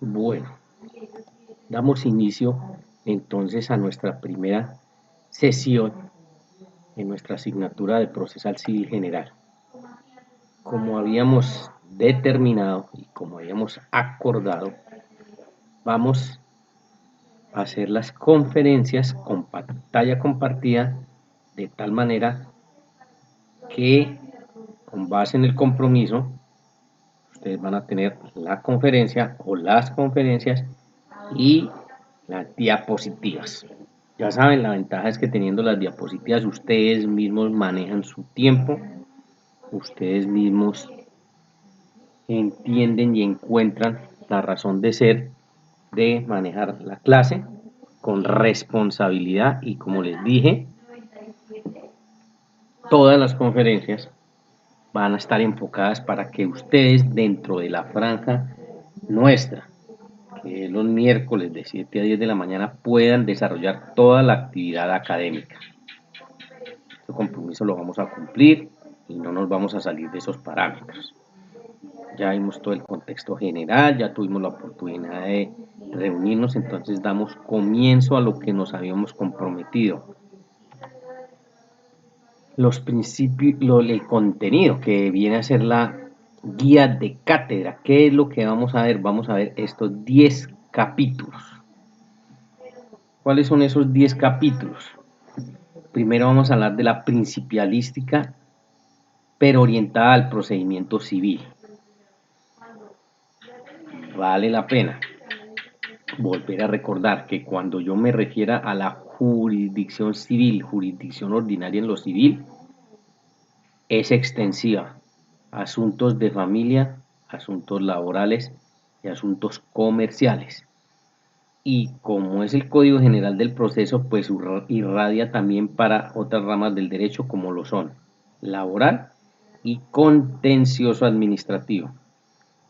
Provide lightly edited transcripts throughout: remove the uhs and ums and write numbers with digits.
Bueno, damos inicio entonces a nuestra primera sesión en nuestra asignatura de Procesal Civil General. Como habíamos determinado y como habíamos acordado, vamos a hacer las conferencias con pantalla compartida de tal manera que con base en el compromiso ustedes van a tener la conferencia o las conferencias y las diapositivas. Ya saben, la ventaja es que teniendo las diapositivas ustedes mismos manejan su tiempo, ustedes mismos entienden y encuentran la razón de ser de manejar la clase con responsabilidad y, como les dije, todas las conferencias van a estar enfocadas para que ustedes, dentro de la franja nuestra, que es los miércoles de 7 a 10 de la mañana, puedan desarrollar toda la actividad académica. Este compromiso lo vamos a cumplir y no nos vamos a salir de esos parámetros. Ya vimos todo el contexto general, ya tuvimos la oportunidad de reunirnos, entonces damos comienzo a lo que nos habíamos comprometido. Los principios, el contenido que viene a ser la guía de cátedra. ¿Qué es lo que vamos a ver? Vamos a ver estos 10 capítulos. ¿Cuáles son esos 10 capítulos? Primero vamos a hablar de la principialística, pero orientada al procedimiento civil. Vale la pena volver a recordar que cuando yo me refiera a la jurisdicción civil, jurisdicción ordinaria en lo civil, es extensiva a asuntos de familia, asuntos laborales y asuntos comerciales. Y como es el Código General del Proceso, pues irradia también para otras ramas del derecho como lo son laboral y contencioso administrativo.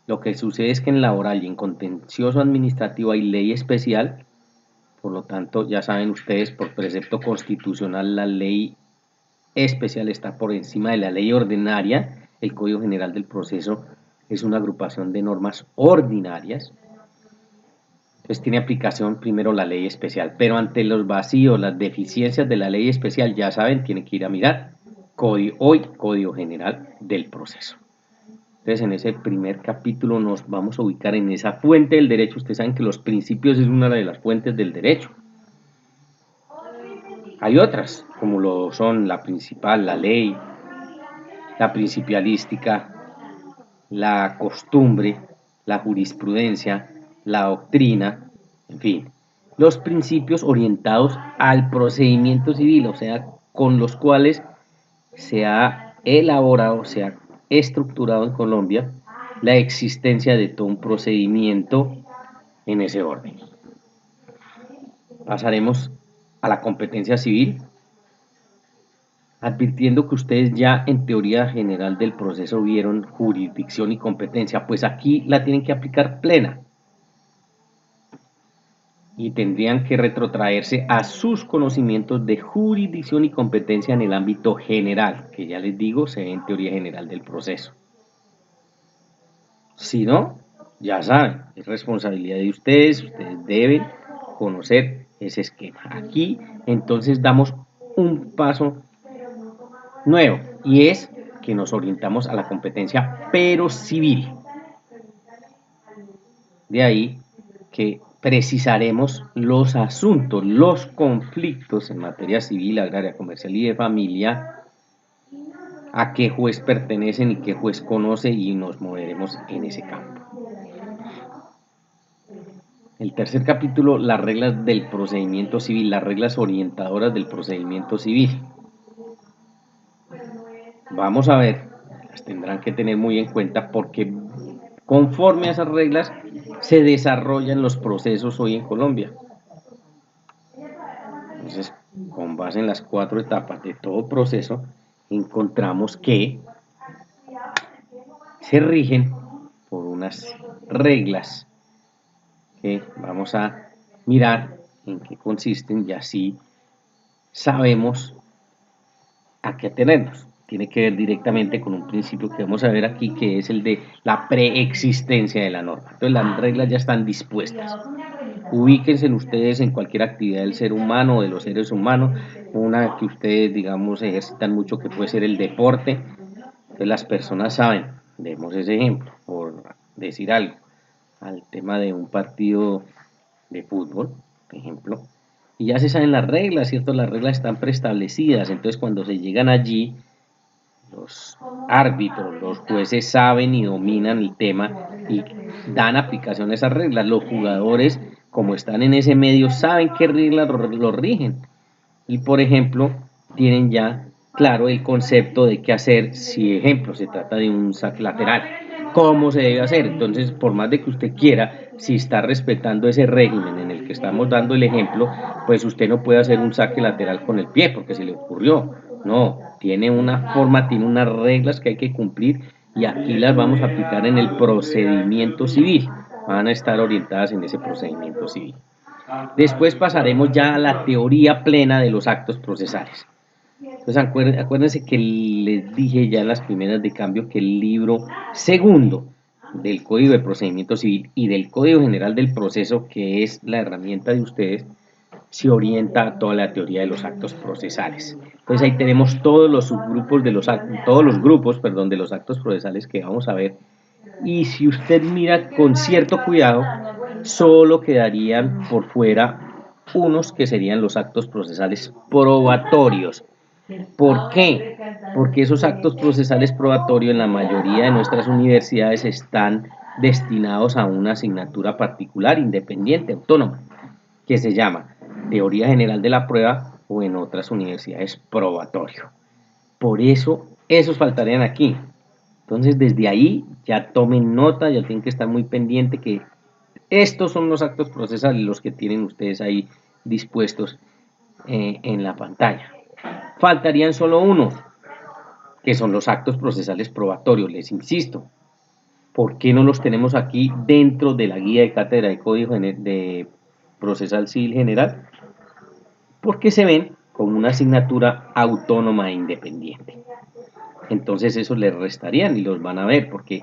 Lo que sucede es que en laboral y en contencioso administrativo hay ley especial, por lo tanto ya saben ustedes, por precepto constitucional la ley especial está por encima de la ley ordinaria. El Código General del Proceso es una agrupación de normas ordinarias. Entonces tiene aplicación primero la ley especial, pero ante los vacíos, las deficiencias de la ley especial, ya saben, tienen que ir a mirar Código General del Proceso. Entonces en ese primer capítulo nos vamos a ubicar en esa fuente del derecho. Ustedes saben que los principios es una de las fuentes del derecho. Hay otras, como lo son la principal, la ley, la principialística, la costumbre, la jurisprudencia, la doctrina, en fin, los principios orientados al procedimiento civil, o sea, con los cuales se ha elaborado, se ha estructurado en Colombia la existencia de todo un procedimiento en ese orden. Pasaremos a la competencia civil, advirtiendo que ustedes ya en teoría general del proceso vieron jurisdicción y competencia, pues aquí la tienen que aplicar plena y tendrían que retrotraerse a sus conocimientos de jurisdicción y competencia en el ámbito general, que ya les digo, se ve en teoría general del proceso. Si no, ya saben, es responsabilidad de ustedes deben conocer ese esquema. Aquí entonces damos un paso nuevo y es que nos orientamos a la competencia pero civil. De ahí que precisaremos los asuntos, los conflictos en materia civil, agraria, comercial y de familia, a qué juez pertenecen y qué juez conoce, y nos moveremos en ese campo. El tercer capítulo, las reglas del procedimiento civil, las reglas orientadoras del procedimiento civil. Vamos a ver, las tendrán que tener muy en cuenta porque conforme a esas reglas se desarrollan los procesos hoy en Colombia. Entonces, con base en las 4 etapas de todo proceso, encontramos que se rigen por unas reglas que vamos a mirar en qué consisten y así sabemos a qué atenernos. tiene que ver directamente con un principio que vamos a ver aquí, que es el de la preexistencia de la norma. Entonces las reglas ya están dispuestas. Ubíquense ustedes en cualquier actividad del ser humano o de los seres humanos, una que ustedes, digamos, ejercitan mucho, que puede ser el deporte. Entonces las personas saben, demos ese ejemplo, por decir algo, al tema de un partido de fútbol, por ejemplo, y ya se saben las reglas, ¿cierto? Las reglas están preestablecidas, entonces cuando se llegan allí, los árbitros, los jueces saben y dominan el tema y dan aplicación a esas reglas. Los jugadores, como están en ese medio, saben qué reglas lo rigen. Y, por ejemplo, tienen ya claro el concepto de qué hacer si, ejemplo, se trata de un saque lateral. ¿Cómo se debe hacer? Entonces, por más de que usted quiera, si está respetando ese régimen en el que estamos dando el ejemplo, pues usted no puede hacer un saque lateral con el pie porque se le ocurrió. No, tiene una forma, tiene unas reglas que hay que cumplir y aquí las vamos a aplicar en el procedimiento civil. Van a estar orientadas en ese procedimiento civil. Después pasaremos ya a la teoría plena de los actos procesales. Entonces acuérdense que les dije ya en las primeras de cambio que el libro segundo del Código de Procedimiento Civil y del Código General del Proceso, que es la herramienta de ustedes, se orienta a toda la teoría de los actos procesales. Entonces ahí tenemos todos los subgrupos de todos los grupos, de los actos procesales que vamos a ver. Y si usted mira con cierto cuidado, solo quedarían por fuera unos que serían los actos procesales probatorios. ¿Por qué? Porque esos actos procesales probatorios en la mayoría de nuestras universidades están destinados a una asignatura particular, independiente, autónoma, que se llama Teoría General de la Prueba o en otras universidades probatorio. Por eso, esos faltarían aquí. Entonces, desde ahí ya tomen nota, ya tienen que estar muy pendiente que estos son los actos procesales, los que tienen ustedes ahí dispuestos en la pantalla. Faltarían solo uno, que son los actos procesales probatorios. Les insisto, ¿por qué no los tenemos aquí dentro de la guía de cátedra de Código de Procesal Civil General? Porque se ven como una asignatura autónoma e independiente. Entonces esos les restarían y los van a ver, porque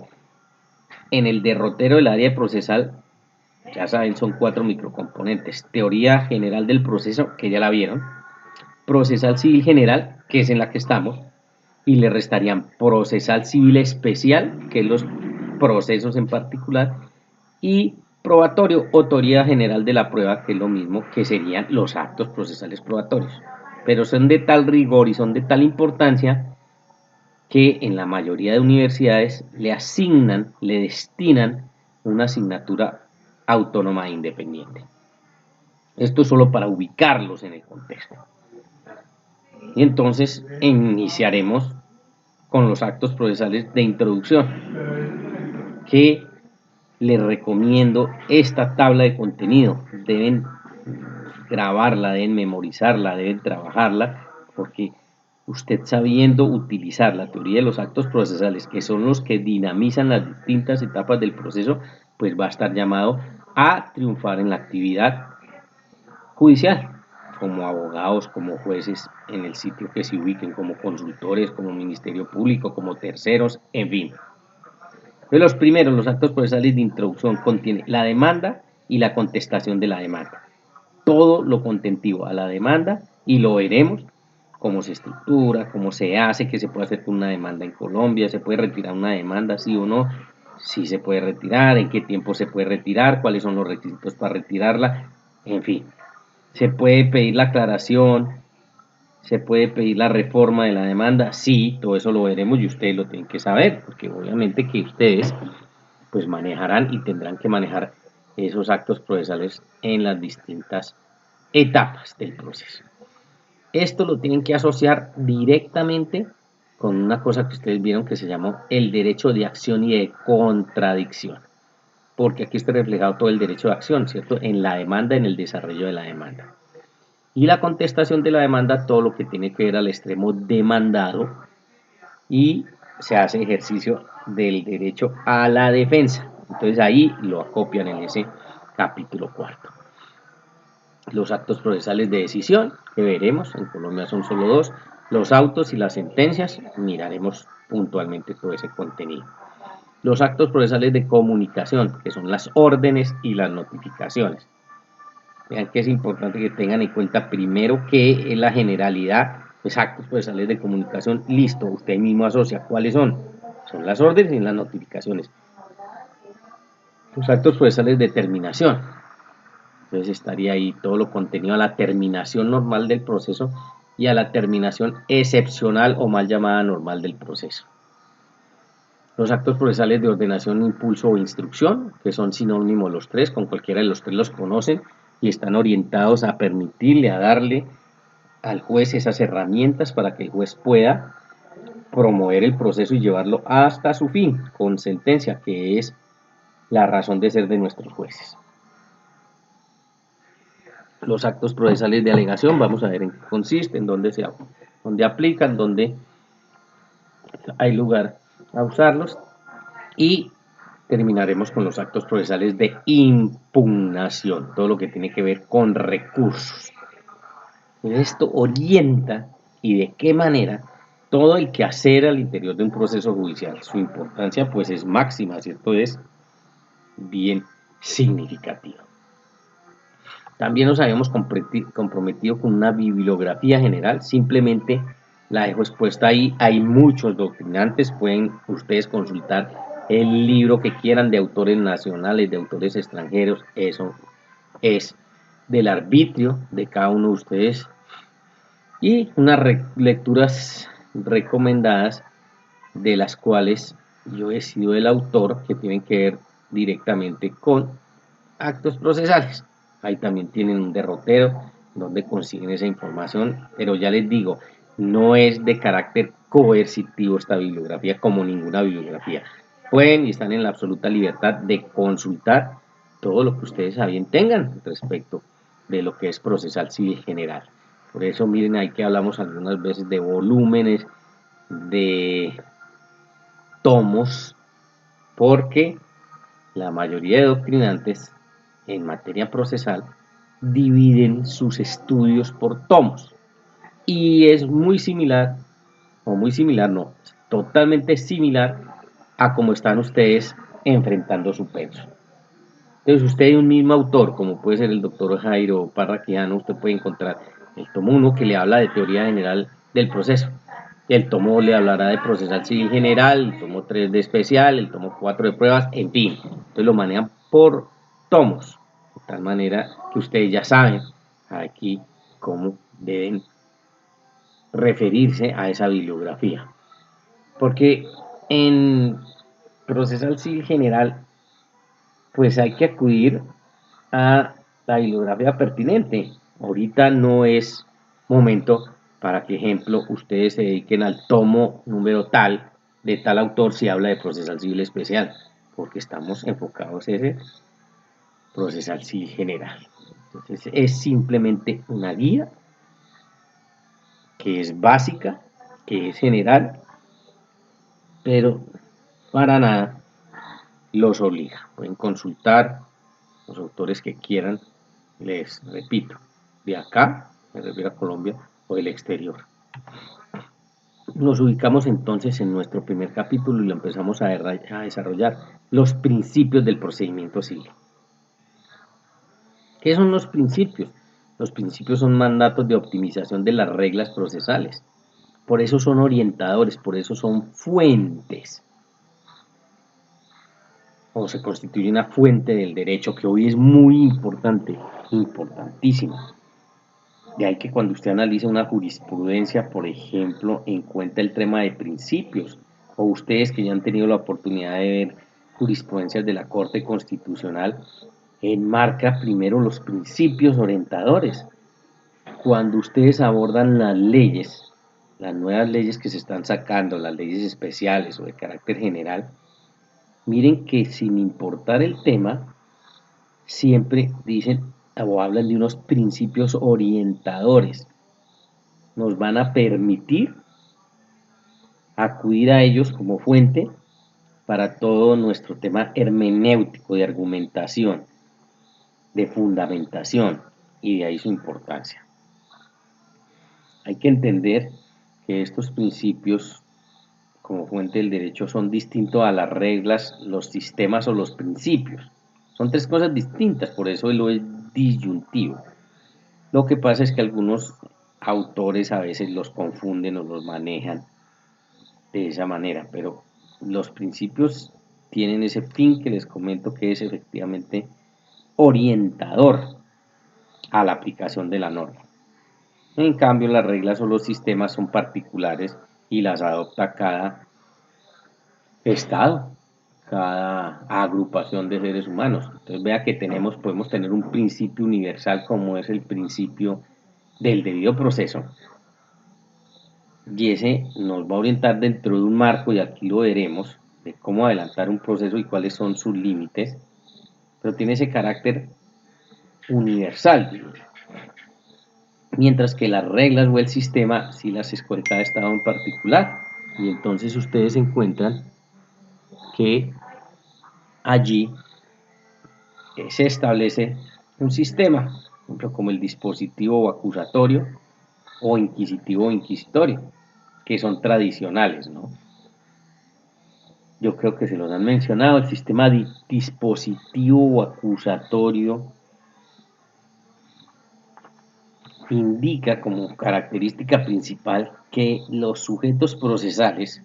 en el derrotero del área procesal, ya saben, son 4 microcomponentes. Teoría general del proceso, que ya la vieron. Procesal civil general, que es en la que estamos. Y le restarían procesal civil especial, que es los procesos en particular. Y probatorio o teoría general de la prueba, que es lo mismo, que serían los actos procesales probatorios. Pero son de tal rigor y son de tal importancia que en la mayoría de universidades le asignan, le destinan una asignatura autónoma e independiente. Esto es solo para ubicarlos en el contexto. Y entonces iniciaremos con los actos procesales de introducción, que les recomiendo esta tabla de contenido. Deben grabarla, deben memorizarla, deben trabajarla, porque usted sabiendo utilizar la teoría de los actos procesales, que son los que dinamizan las distintas etapas del proceso, pues va a estar llamado a triunfar en la actividad judicial, como abogados, como jueces en el sitio que se ubiquen, como consultores, como ministerio público, como terceros, en fin. De los primeros, los actos procesales de introducción contienen la demanda y la contestación de la demanda. Todo lo contentivo a la demanda y lo veremos, cómo se estructura, cómo se hace, qué se puede hacer con una demanda en Colombia, se puede retirar una demanda, sí o no, si se puede retirar, en qué tiempo se puede retirar, cuáles son los requisitos para retirarla, en fin. Se puede pedir la aclaración, se puede pedir la reforma de la demanda, sí, todo eso lo veremos y ustedes lo tienen que saber, porque obviamente que ustedes pues manejarán y tendrán que manejar esos actos procesales en las distintas etapas del proceso. Esto lo tienen que asociar directamente con una cosa que ustedes vieron que se llamó el derecho de acción y de contradicción, porque aquí está reflejado todo el derecho de acción, ¿cierto? En la demanda, en el desarrollo de la demanda. Y la contestación de la demanda, todo lo que tiene que ver al extremo demandado, y se hace ejercicio del derecho a la defensa. Entonces ahí lo acopian en ese capítulo cuarto. Los actos procesales de decisión, que veremos, en Colombia son solo 2, Los autos y las sentencias, miraremos puntualmente todo ese contenido. Los actos procesales de comunicación, que son las órdenes y las notificaciones. Vean que es importante que tengan en cuenta primero que es la generalidad, pues actos procesales de comunicación, listo, usted mismo asocia cuáles son. Son las órdenes y las notificaciones. Los actos procesales de terminación. Entonces estaría ahí todo lo contenido a la terminación normal del proceso y a la terminación excepcional o mal llamada normal del proceso. Los actos procesales de ordenación, impulso o instrucción, que son sinónimos los tres, con cualquiera de los tres los conocen y están orientados a permitirle, a darle al juez esas herramientas para que el juez pueda promover el proceso y llevarlo hasta su fin, con sentencia, que es la razón de ser de nuestros jueces. Los actos procesales de alegación, vamos a ver en qué consisten, dónde aplican, dónde hay lugar a usarlos, y terminaremos con los actos procesales de impugnación, todo lo que tiene que ver con recursos. Esto orienta y de qué manera todo el quehacer al interior de un proceso judicial. Su importancia pues es máxima, ¿cierto? Es bien significativa. También nos habíamos comprometido con una bibliografía general, simplemente la dejo expuesta ahí. Hay muchos doctrinantes, pueden ustedes consultar el libro que quieran de autores nacionales, de autores extranjeros, eso es del arbitrio de cada uno de ustedes. Y unas lecturas recomendadas, de las cuales yo he sido el autor, que tienen que ver directamente con actos procesales. Ahí también tienen un derrotero donde consiguen esa información, pero ya les digo, no es de carácter coercitivo esta bibliografía, como ninguna bibliografía. Pueden y están en la absoluta libertad de consultar todo lo que ustedes a bien tengan respecto de lo que es procesal civil general. Por eso miren ahí que hablamos algunas veces de volúmenes, de tomos, porque la mayoría de doctrinantes en materia procesal dividen sus estudios por tomos, y es muy similar, o muy similar no, totalmente similar a cómo están ustedes enfrentando su penso. Entonces usted un mismo autor, como puede ser el doctor Jairo Parraquiano, usted puede encontrar el tomo 1 que le habla de teoría general del proceso, el tomo le hablará de procesal civil general, el tomo 3 de especial, el tomo 4 de pruebas, en fin. Entonces lo manejan por tomos, de tal manera que ustedes ya saben aquí cómo deben referirse a esa bibliografía. Porque en procesal civil general, pues hay que acudir a la bibliografía pertinente. Ahorita no es momento para que, ejemplo, ustedes se dediquen al tomo número tal de tal autor si habla de procesal civil especial, porque estamos enfocados en ese procesal civil general. Entonces es simplemente una guía que es básica, que es general, pero para nada los obliga. Pueden consultar los autores que quieran, les repito, de acá, me refiero a Colombia, o del exterior. Nos ubicamos entonces en nuestro primer capítulo y lo empezamos a desarrollar, los principios del procedimiento civil. ¿Qué son los principios? Los principios son mandatos de optimización de las reglas procesales. Por eso son orientadores, por eso son fuentes. O se constituye una fuente del derecho que hoy es muy importante, importantísima. De ahí que cuando usted analiza una jurisprudencia, por ejemplo, encuentra el tema de principios, o ustedes que ya han tenido la oportunidad de ver jurisprudencias de la Corte Constitucional, enmarca primero los principios orientadores. Cuando ustedes abordan las leyes, las nuevas leyes que se están sacando, las leyes especiales o de carácter general, miren que sin importar el tema, siempre dicen o hablan de unos principios orientadores. Nos van a permitir acudir a ellos como fuente para todo nuestro tema hermenéutico de argumentación, de fundamentación, y de ahí su importancia. Hay que entender que estos principios como fuente del derecho son distintos a las reglas, los sistemas o los principios. Son tres cosas distintas, por eso lo es disyuntivo. Lo que pasa es que algunos autores a veces los confunden o los manejan de esa manera, pero los principios tienen ese fin que les comento, que es efectivamente orientador a la aplicación de la norma. En cambio, las reglas o los sistemas son particulares y las adopta cada estado, cada agrupación de seres humanos. Entonces vea que podemos tener un principio universal como es el principio del debido proceso, y ese nos va a orientar dentro de un marco, y aquí lo veremos, de cómo adelantar un proceso y cuáles son sus límites, pero tiene ese carácter universal, mientras que las reglas o el sistema sí las escoge cada estado en particular, y entonces ustedes encuentran que allí se establece un sistema, por ejemplo, como el dispositivo acusatorio o inquisitivo o inquisitorio, que son tradicionales, ¿no? Yo creo que se los han mencionado. El sistema dispositivo o acusatorio indica como característica principal que los sujetos procesales,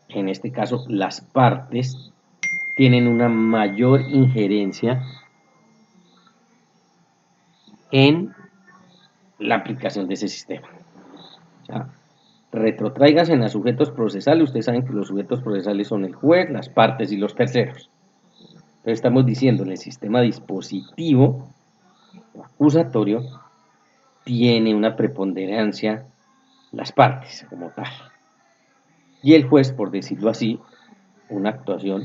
en este caso las partes, tienen una mayor injerencia en la aplicación de ese sistema. O sea, retrotráigase en los sujetos procesales. Ustedes saben que los sujetos procesales son el juez, las partes y los terceros. Entonces estamos diciendo, en el sistema dispositivo o acusatorio tiene una preponderancia las partes como tal, y el juez, por decirlo así, una actuación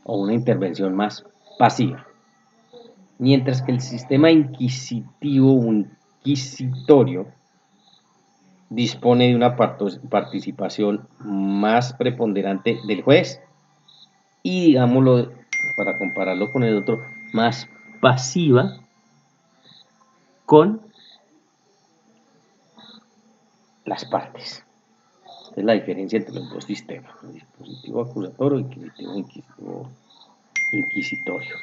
o una intervención más pasiva, mientras que el sistema inquisitivo o inquisitorio dispone de una participación más preponderante del juez y, digámoslo, para compararlo con el otro, más pasiva con las partes. Es la diferencia entre los dos sistemas, el dispositivo acusatorio y el dispositivo inquisitorio.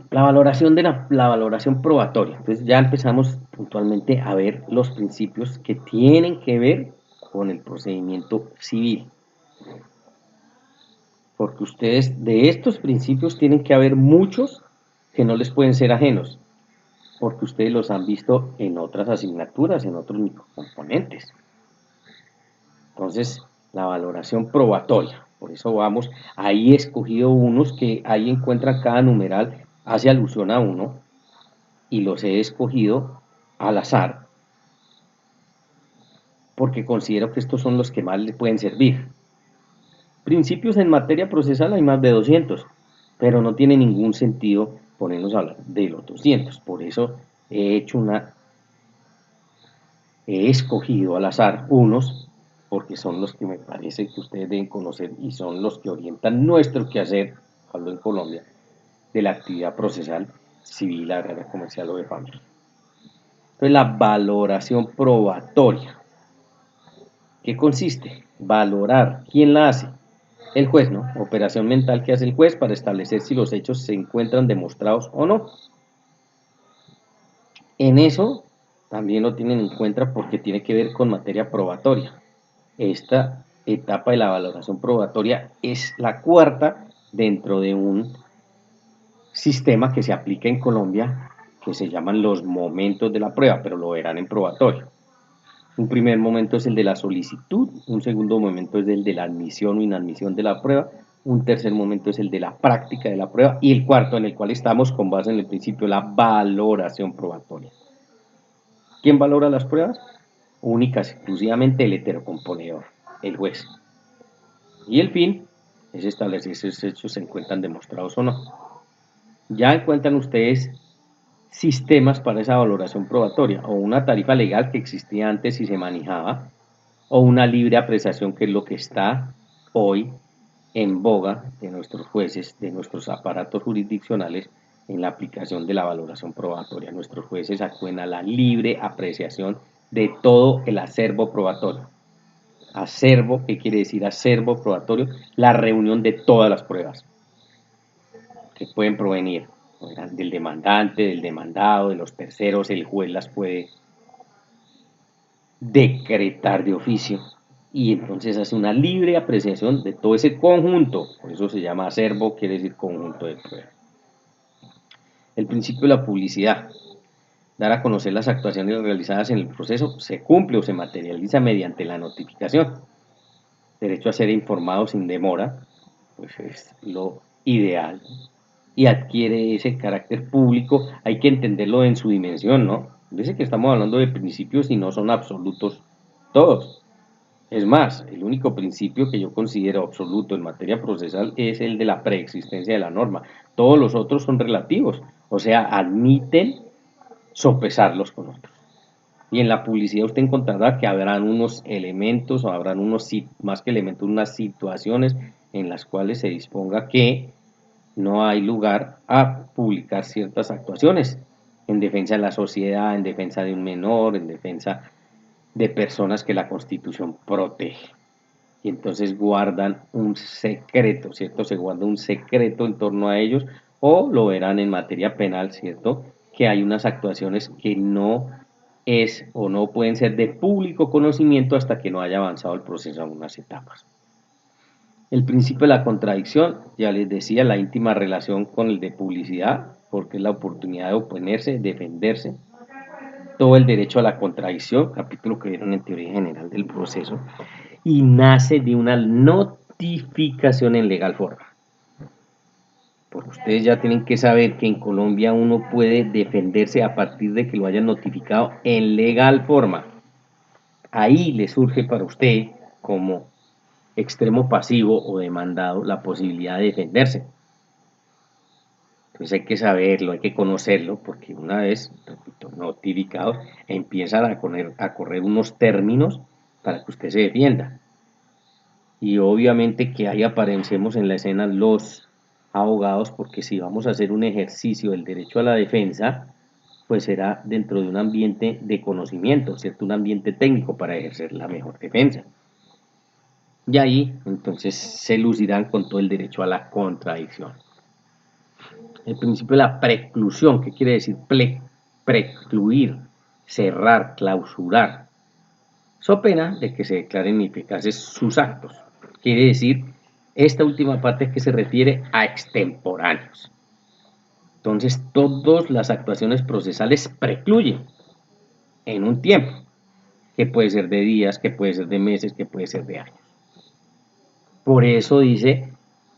La valoración de la valoración probatoria. Entonces ya empezamos puntualmente a ver los principios que tienen que ver con el procedimiento civil. Porque ustedes de estos principios tienen que haber muchos que no les pueden ser ajenos, porque ustedes los han visto en otras asignaturas, en otros microcomponentes. Entonces, la valoración probatoria, por eso vamos, ahí he escogido unos que ahí encuentran cada numeral, hace alusión a uno, y los he escogido al azar, porque considero que estos son los que más les pueden servir. Principios en materia procesal hay más de 200, pero no tiene ningún sentido ponernos a hablar de los 200, por eso he escogido al azar unos, porque son los que me parece que ustedes deben conocer y son los que orientan nuestro quehacer, hablo en Colombia, de la actividad procesal civil, agraria, comercial o de familia. Entonces, la valoración probatoria, ¿qué consiste? Valorar. ¿Quién la hace? El juez, ¿no? Operación mental que hace el juez para establecer si los hechos se encuentran demostrados o no. En eso también lo tienen en cuenta porque tiene que ver con materia probatoria. Esta etapa de la valoración probatoria es la cuarta dentro de un sistema que se aplica en Colombia que se llaman los momentos de la prueba, pero lo verán en probatorio. Un primer momento es el de la solicitud, un segundo momento es el de la admisión o inadmisión de la prueba, un tercer momento es el de la práctica de la prueba y el cuarto, en el cual estamos con base en el principio, la valoración probatoria. ¿Quién valora las pruebas? Única, exclusivamente el heterocomponedor, el juez. Y el fin es establecer si esos hechos se encuentran demostrados o no. Ya encuentran ustedes sistemas para esa valoración probatoria, o una tarifa legal que existía antes y se manejaba, o una libre apreciación que es lo que está hoy en boga de nuestros jueces, de nuestros aparatos jurisdiccionales en la aplicación de la valoración probatoria. Nuestros jueces acuden a la libre apreciación de todo el acervo probatorio. Acervo, ¿qué quiere decir acervo probatorio? La reunión de todas las pruebas que pueden provenir del demandante, del demandado, de los terceros. El juez las puede decretar de oficio y entonces hace una libre apreciación de todo ese conjunto. Por eso se llama acervo, quiere decir conjunto de pruebas. El principio de la publicidad. Dar a conocer las actuaciones realizadas en el proceso se cumple o se materializa mediante la notificación. Derecho a ser informado sin demora, pues es lo ideal. Y adquiere ese carácter público, hay que entenderlo en su dimensión, ¿no? Dice que estamos hablando de principios y no son absolutos todos. Es más, el único principio que yo considero absoluto en materia procesal es el de la preexistencia de la norma. Todos los otros son relativos, o sea, admiten sopesarlos con otros. Y en la publicidad usted encontrará que habrán unos elementos o habrán unos, más que elementos, unas situaciones en las cuales se disponga que no hay lugar a publicar ciertas actuaciones en defensa de la sociedad, en defensa de un menor, en defensa de personas que la Constitución protege. Y entonces guardan un secreto, ¿cierto? Se guarda un secreto en torno a ellos, o lo verán en materia penal, ¿cierto? Que hay unas actuaciones que no es o no pueden ser de público conocimiento hasta que no haya avanzado el proceso a unas etapas. El principio de la contradicción, ya les decía, la íntima relación con el de publicidad, porque es la oportunidad de oponerse, defenderse. Todo el derecho a la contradicción, capítulo que vieron en teoría general del proceso, y nace de una notificación en legal forma. Porque ustedes ya tienen que saber que en Colombia uno puede defenderse a partir de que lo hayan notificado en legal forma. Ahí le surge para usted, como extremo pasivo o demandado, la posibilidad de defenderse. Entonces hay que saberlo, hay que conocerlo, porque una vez, repito, notificados, empiezan a correr unos términos para que usted se defienda. Y obviamente que ahí aparecemos en la escena los abogados, porque si vamos a hacer un ejercicio del derecho a la defensa, pues será dentro de un ambiente de conocimiento, ¿cierto? Un ambiente técnico para ejercer la mejor defensa. Y ahí entonces se lucirán con todo el derecho a la contradicción. El principio de la preclusión, ¿qué quiere decir? Precluir, cerrar, clausurar, so pena de que se declaren ineficaces sus actos. Quiere decir, esta última parte que se refiere a extemporáneos. Entonces, todas las actuaciones procesales precluyen en un tiempo, que puede ser de días, que puede ser de meses, que puede ser de años. Por eso dice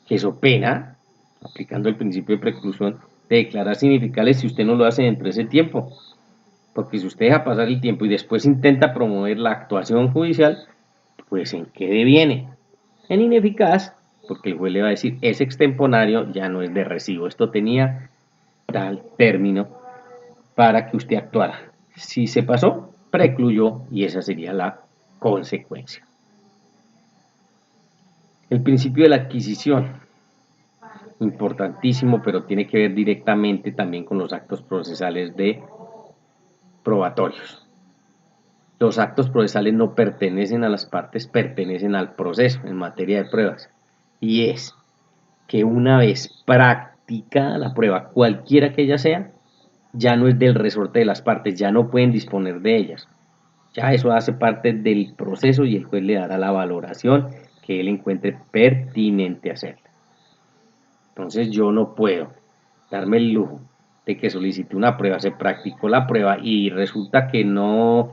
que so pena, aplicando el principio de preclusión, de declarar significables si usted no lo hace dentro de ese tiempo. Porque si usted deja pasar el tiempo y después intenta promover la actuación judicial, pues ¿en qué deviene? En ineficaz, porque el juez le va a decir, es extemporáneo, ya no es de recibo. Esto tenía tal término para que usted actuara. Si se pasó, precluyó y esa sería la consecuencia. El principio de la adquisición, importantísimo, pero tiene que ver directamente también con los actos procesales de probatorios. Los actos procesales no pertenecen a las partes, pertenecen al proceso en materia de pruebas. Y es que una vez practicada la prueba, cualquiera que ella sea, ya no es del resorte de las partes, ya no pueden disponer de ellas. Ya eso hace parte del proceso y el juez le dará la valoración que él encuentre pertinente hacerla. Entonces yo no puedo darme el lujo de que solicite una prueba, se practicó la prueba y resulta que no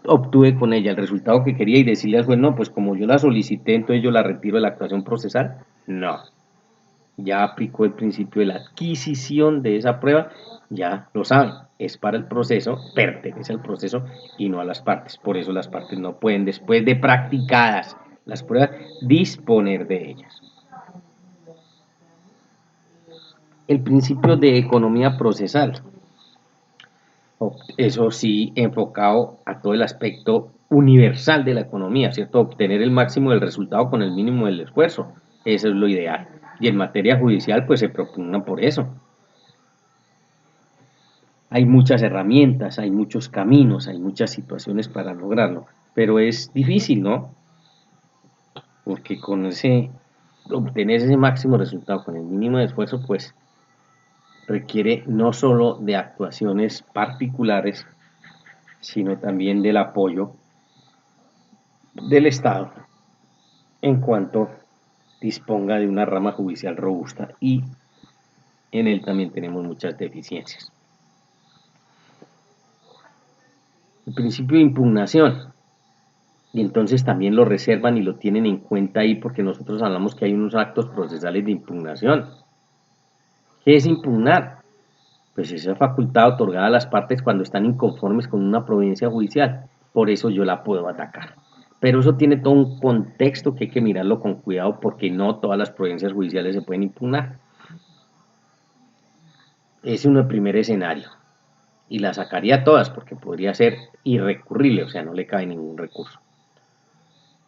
obtuve con ella el resultado que quería y decirle al juez, no, pues como yo la solicité, entonces yo la retiro de la actuación procesal. No, ya aplicó el principio de la adquisición de esa prueba, ya lo saben, es para el proceso, pertenece al proceso y no a las partes. Por eso las partes no pueden, después de practicadas las pruebas, disponer de ellas. El principio de economía procesal, eso sí, enfocado a todo el aspecto universal de la economía, ¿cierto? Obtener el máximo del resultado con el mínimo del esfuerzo. Eso es lo ideal. Y en materia judicial, pues se propugna por eso. Hay muchas herramientas, hay muchos caminos, hay muchas situaciones para lograrlo, pero es difícil, ¿no? Porque obtener ese máximo resultado con el mínimo de esfuerzo, pues requiere no solo de actuaciones particulares, sino también del apoyo del Estado en cuanto disponga de una rama judicial robusta, y en él también tenemos muchas deficiencias. El principio de impugnación, y entonces también lo reservan y lo tienen en cuenta ahí, porque nosotros hablamos que hay unos actos procesales de impugnación. ¿Qué es impugnar? Pues esa facultad otorgada a las partes cuando están inconformes con una providencia judicial. Por eso yo la puedo atacar. Pero eso tiene todo un contexto que hay que mirarlo con cuidado, porque no todas las providencias judiciales se pueden impugnar. Ese es un primer escenario. Y la sacaría todas porque podría ser irrecurrible, o sea, no le cabe ningún recurso.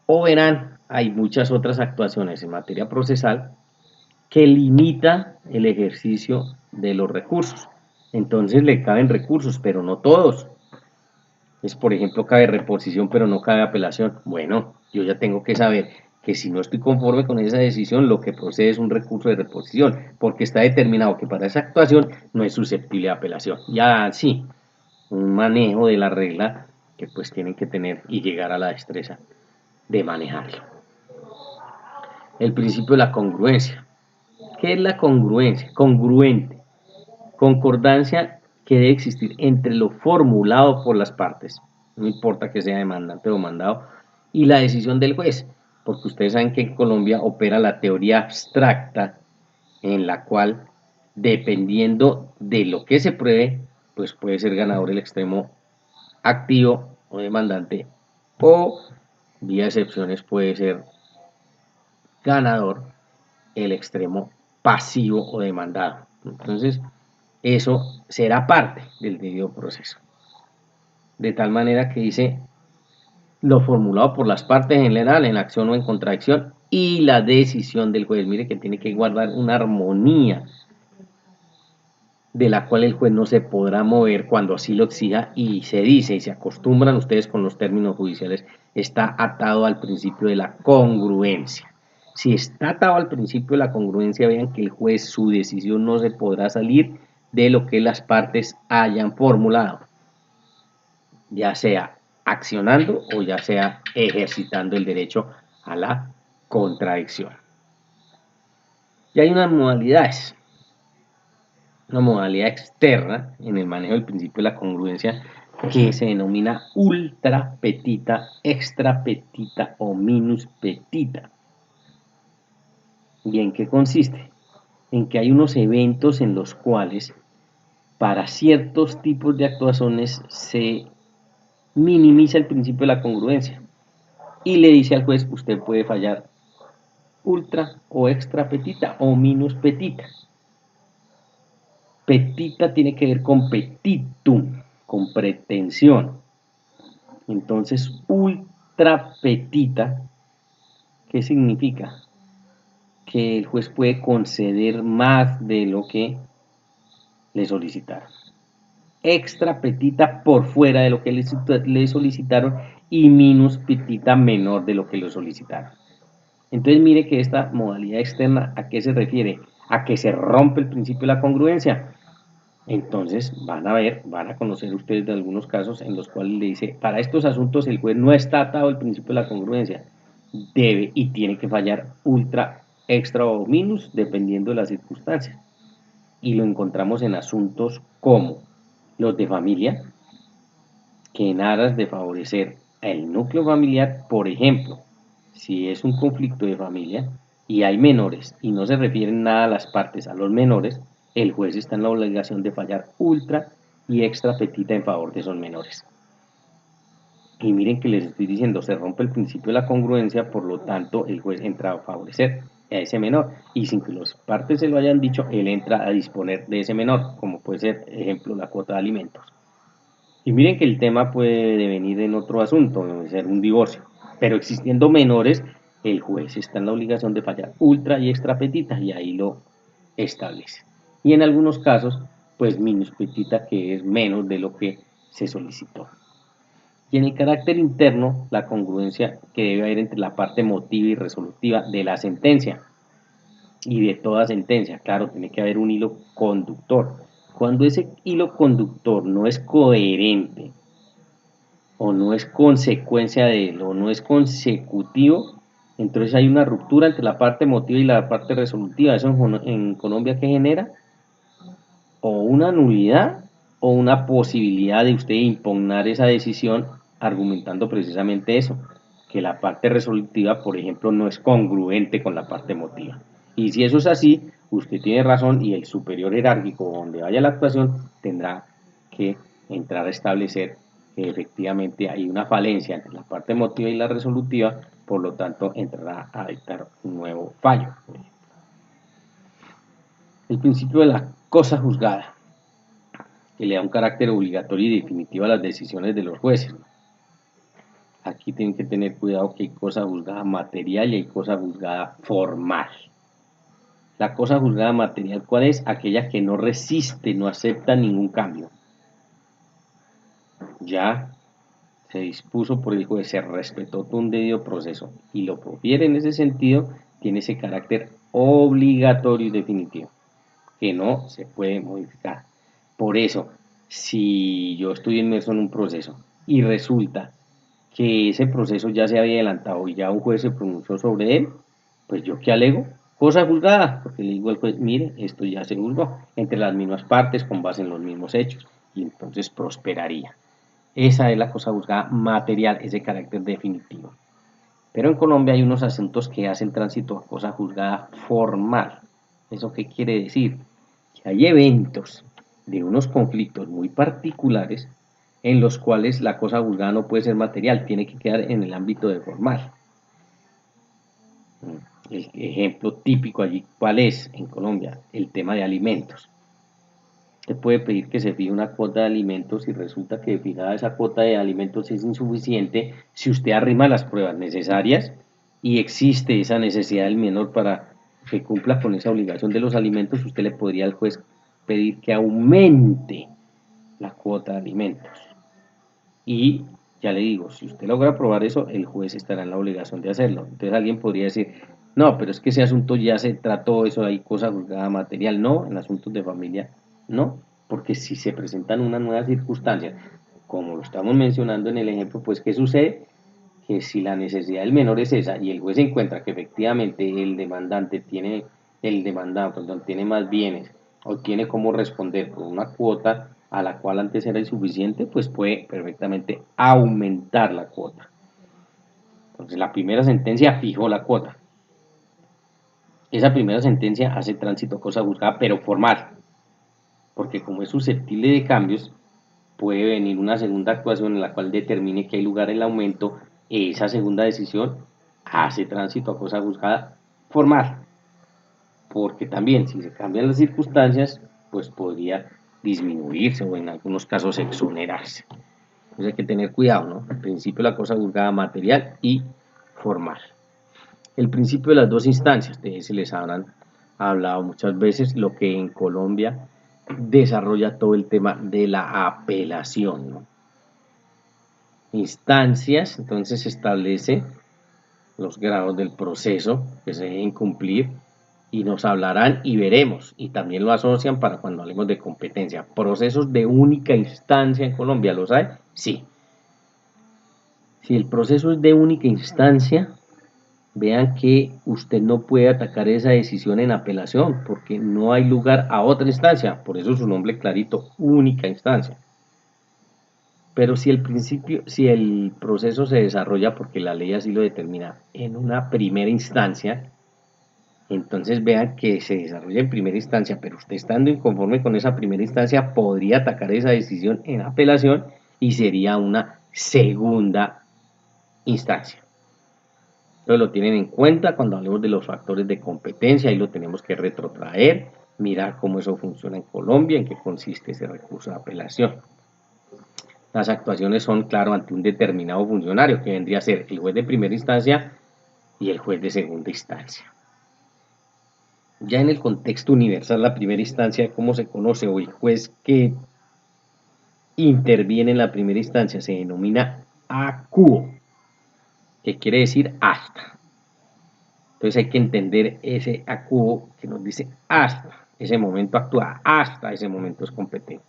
O verán, hay muchas otras actuaciones en materia procesal que limita el ejercicio de los recursos. Entonces le caben recursos, pero no todos. Es, por ejemplo, cabe reposición, pero no cabe apelación. Bueno, yo ya tengo que saber que si no estoy conforme con esa decisión, lo que procede es un recurso de reposición, porque está determinado que para esa actuación no es susceptible de apelación. Ya sí, un manejo de la regla que pues tienen que tener y llegar a la destreza de manejarlo. El principio de la congruencia. ¿Qué es la congruencia? Congruente. Concordancia que debe existir entre lo formulado por las partes, no importa que sea demandante o mandado, y la decisión del juez, porque ustedes saben que en Colombia opera la teoría abstracta, en la cual, dependiendo de lo que se pruebe, pues puede ser ganador el extremo activo o demandante, o vía excepciones puede ser ganador el extremo pasivo o demandado. Entonces, eso será parte del debido proceso. De tal manera que dice lo formulado por las partes en general, en acción o en contradicción, y la decisión del juez. Mire que tiene que guardar una armonía de la cual el juez no se podrá mover cuando así lo exija, y se dice y se acostumbran ustedes con los términos judiciales, está atado al principio de la congruencia. Si está atado al principio de la congruencia, vean que el juez, su decisión no se podrá salir de lo que las partes hayan formulado, ya sea accionando o ya sea ejercitando el derecho a la contradicción. Y hay unas modalidades. Una modalidad externa en el manejo del principio de la congruencia que se denomina ultra petita, extra petita o minus petita. ¿Y en qué consiste? En que hay unos eventos en los cuales para ciertos tipos de actuaciones se minimiza el principio de la congruencia y le dice al juez: usted puede fallar ultra o extra petita o minus petita. Petita tiene que ver con petitum, con pretensión. Entonces, ultra petita, ¿qué significa? Que el juez puede conceder más de lo que le solicitaron. Extra petita, por fuera de lo que le solicitaron, y minus petita, menor de lo que le solicitaron. Entonces mire que esta modalidad externa, ¿a qué se refiere? A que se rompe el principio de la congruencia. Entonces van a conocer ustedes de algunos casos en los cuales le dice: para estos asuntos el juez no está atado al principio de la congruencia, debe y tiene que fallar ultra, extra o minus dependiendo de las circunstancias. Y lo encontramos en asuntos como los de familia, que en aras de favorecer el núcleo familiar, por ejemplo, si es un conflicto de familia y hay menores y no se refieren nada a las partes, a los menores, el juez está en la obligación de fallar ultra y extra petita en favor de esos menores. Y miren que les estoy diciendo, se rompe el principio de la congruencia, por lo tanto el juez entra a favorecer a ese menor, y sin que las partes se lo hayan dicho, él entra a disponer de ese menor, como puede ser, ejemplo, la cuota de alimentos. Y miren que el tema puede devenir en otro asunto, ser un divorcio, pero existiendo menores, el juez está en la obligación de fallar ultra y extra petita y ahí lo establece. Y en algunos casos, pues minus petita, que es menos de lo que se solicitó. Y en el carácter interno, la congruencia que debe haber entre la parte emotiva y resolutiva de la sentencia y de toda sentencia. Claro, tiene que haber un hilo conductor. Cuando ese hilo conductor no es coherente o no es consecuencia de él o no es consecutivo, entonces hay una ruptura entre la parte emotiva y la parte resolutiva. Eso en Colombia, ¿qué genera? O una nulidad o una posibilidad de usted impugnar esa decisión argumentando precisamente eso, que la parte resolutiva, por ejemplo, no es congruente con la parte emotiva. Y si eso es así, usted tiene razón y el superior jerárquico donde vaya la actuación tendrá que entrar a establecer que efectivamente hay una falencia entre la parte emotiva y la resolutiva, por lo tanto entrará a dictar un nuevo fallo. El principio de la cosa juzgada, que le da un carácter obligatorio y definitivo a las decisiones de los jueces. Aquí tienen que tener cuidado que hay cosa juzgada material y hay cosa juzgada formal. La cosa juzgada material, ¿cuál es? Aquella que no resiste, no acepta ningún cambio. Ya se dispuso por el juez, se respetó todo un debido proceso y lo profiere en ese sentido, tiene ese carácter obligatorio y definitivo, que no se puede modificar. Por eso, si yo estoy inmerso en un proceso y resulta que ese proceso ya se había adelantado y ya un juez se pronunció sobre él, pues yo qué alego, cosa juzgada, porque le digo al juez, mire, esto ya se juzgó entre las mismas partes con base en los mismos hechos y entonces prosperaría. Esa es la cosa juzgada material, ese carácter definitivo. Pero en Colombia hay unos asuntos que hacen tránsito a cosa juzgada formal. ¿Eso qué quiere decir? Que hay eventos de unos conflictos muy particulares en los cuales la cosa juzgada no puede ser material, tiene que quedar en el ámbito de formal. El ejemplo típico allí, ¿cuál es en Colombia? El tema de alimentos. Usted puede pedir que se fije una cuota de alimentos y resulta que fijada esa cuota de alimentos es insuficiente si usted arrima las pruebas necesarias y existe esa necesidad del menor para que cumpla con esa obligación de los alimentos, usted le podría al juez pedir que aumente la cuota de alimentos. Y ya le digo, si usted logra probar eso, el juez estará en la obligación de hacerlo. Entonces alguien podría decir, no, pero es que ese asunto ya se trató, eso hay cosa juzgada material. No, en asuntos de familia no, porque si se presentan unas nuevas circunstancias, como lo estamos mencionando en el ejemplo, pues ¿qué sucede? Que si la necesidad del menor es esa y el juez encuentra que efectivamente el demandado, perdón, tiene más bienes o tiene cómo responder con una cuota a la cual antes era insuficiente, pues puede perfectamente aumentar la cuota. Entonces la primera sentencia fijó la cuota. Esa primera sentencia hace tránsito cosa juzgada, pero formal, porque como es susceptible de cambios, puede venir una segunda actuación en la cual determine que hay lugar el aumento. Esa segunda decisión hace tránsito a cosa juzgada formal, porque también si se cambian las circunstancias, pues podría disminuirse o en algunos casos exonerarse. Entonces hay que tener cuidado, ¿no? El principio de la cosa juzgada material y formal. El principio de las dos instancias, de ese les habrán hablado muchas veces, lo que en Colombia desarrolla todo el tema de la apelación, ¿no? Instancias, entonces se establece los grados del proceso que se deben cumplir y nos hablarán y veremos, y también lo asocian para cuando hablemos de competencia. Procesos de única instancia en Colombia, ¿los hay? Sí. Si el proceso es de única instancia, vean que usted no puede atacar esa decisión en apelación porque no hay lugar a otra instancia, por eso su nombre clarito, única instancia. Pero si el proceso se desarrolla porque la ley así lo determina en una primera instancia, entonces vean que se desarrolla en primera instancia, pero usted estando inconforme con esa primera instancia podría atacar esa decisión en apelación y sería una segunda instancia. Entonces lo tienen en cuenta cuando hablemos de los factores de competencia, ahí lo tenemos que retrotraer, mirar cómo eso funciona en Colombia, en qué consiste ese recurso de apelación. Las actuaciones son, claro, ante un determinado funcionario, que vendría a ser el juez de primera instancia y el juez de segunda instancia. Ya en el contexto universal, la primera instancia, ¿cómo se conoce? O el juez que interviene en la primera instancia se denomina acuo, que quiere decir hasta. Entonces hay que entender ese acuo que nos dice hasta ese momento actúa, hasta ese momento es competente.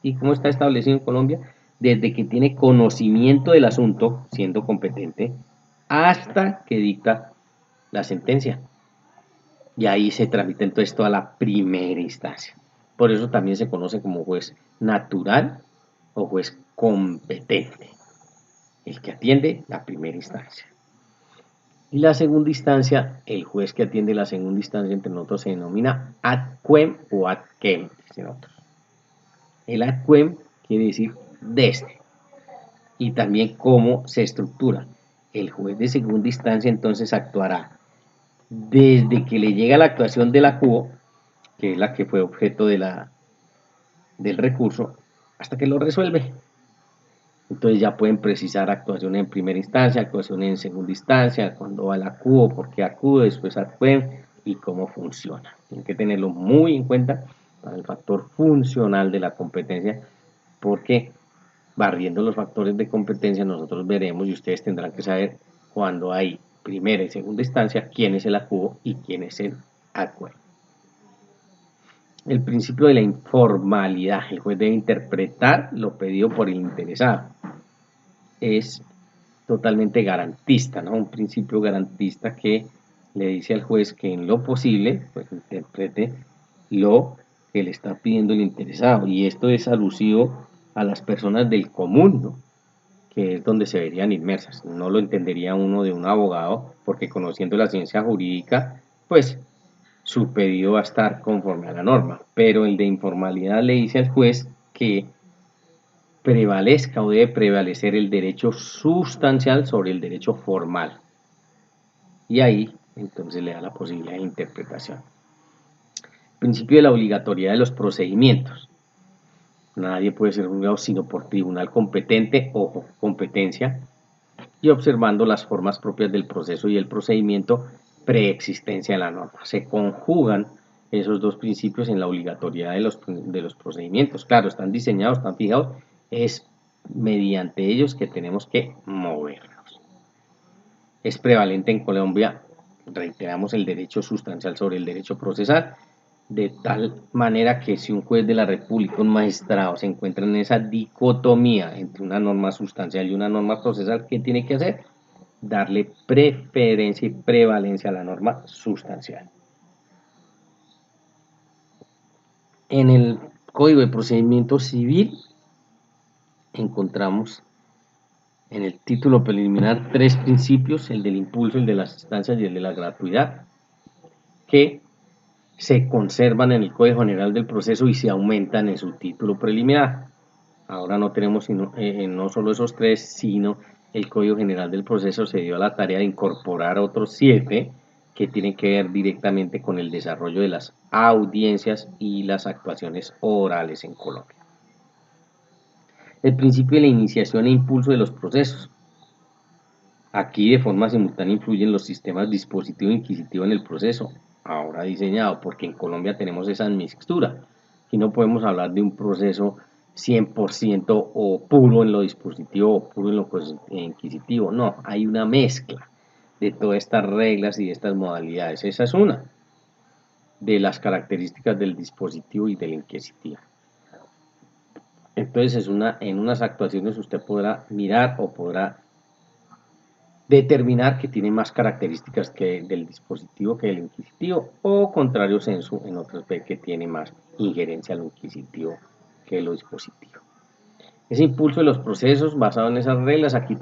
¿Y cómo está establecido en Colombia? Desde que tiene conocimiento del asunto, siendo competente, hasta que dicta la sentencia. Y ahí se tramita entonces toda la primera instancia. Por eso también se conoce como juez natural o juez competente, el que atiende la primera instancia. Y la segunda instancia, el juez que atiende la segunda instancia entre nosotros se denomina ad quem o ad quem, dicen otros. El ad quem quiere decir desde. Y también cómo se estructura. El juez de segunda instancia entonces actuará desde que le llega la actuación de la CUO, que es la que fue objeto del recurso, hasta que lo resuelve. Entonces ya pueden precisar actuación en primera instancia, actuación en segunda instancia, cuando va la CUO, por qué acude, después acuden y cómo funciona. Tienen que tenerlo muy en cuenta para el factor funcional de la competencia, porque barriendo los factores de competencia nosotros veremos y ustedes tendrán que saber cuando hay primera y segunda instancia quién es el acuo y quién es el acuerdo. El principio de la informalidad. El juez debe interpretar lo pedido por el interesado. Es totalmente garantista, ¿no? Un principio garantista que le dice al juez que en lo posible, pues interprete lo que le está pidiendo el interesado. Y esto es alusivo a las personas del común, ¿no? Que es donde se verían inmersas. No lo entendería uno de un abogado, porque conociendo la ciencia jurídica, pues su pedido va a estar conforme a la norma. Pero el de informalidad le dice al juez que prevalezca o debe prevalecer el derecho sustancial sobre el derecho formal. Y ahí entonces le da la posibilidad de interpretación. Principio de la obligatoriedad de los procedimientos. Nadie puede ser juzgado sino por tribunal competente, ojo, competencia, y observando las formas propias del proceso y el procedimiento preexistencia de la norma. Se conjugan esos dos principios en la obligatoriedad de los procedimientos. Claro, están diseñados, están fijados, es mediante ellos que tenemos que movernos. Es prevalente en Colombia, reiteramos, el derecho sustancial sobre el derecho procesal, de tal manera que si un juez de la República, un magistrado, se encuentra en esa dicotomía entre una norma sustancial y una norma procesal, ¿qué tiene que hacer? Darle preferencia y prevalencia a la norma sustancial. En el Código de Procedimiento Civil encontramos en el título preliminar 3 principios, el del impulso, el de las instancias y el de la gratuidad, que se conservan en el Código General del Proceso y se aumentan en su título preliminar. Ahora no tenemos no solo esos 3, sino el Código General del Proceso se dio a la tarea de incorporar otros 7 que tienen que ver directamente con el desarrollo de las audiencias y las actuaciones orales en Colombia. El principio de la iniciación e impulso de los procesos. Aquí de forma simultánea influyen los sistemas dispositivo e inquisitivo en el proceso, ahora diseñado, porque en Colombia tenemos esa mixtura. Y no podemos hablar de un proceso 100% o puro en lo dispositivo o puro en lo inquisitivo. No, hay una mezcla de todas estas reglas y de estas modalidades. Esa es una de las características del dispositivo y del inquisitivo. Entonces en unas actuaciones usted podrá mirar o podrá determinar que tiene más características que del dispositivo que del inquisitivo, o contrario censo, en otros ve que tiene más injerencia lo inquisitivo que lo dispositivo. Ese impulso de los procesos basado en esas reglas, aquí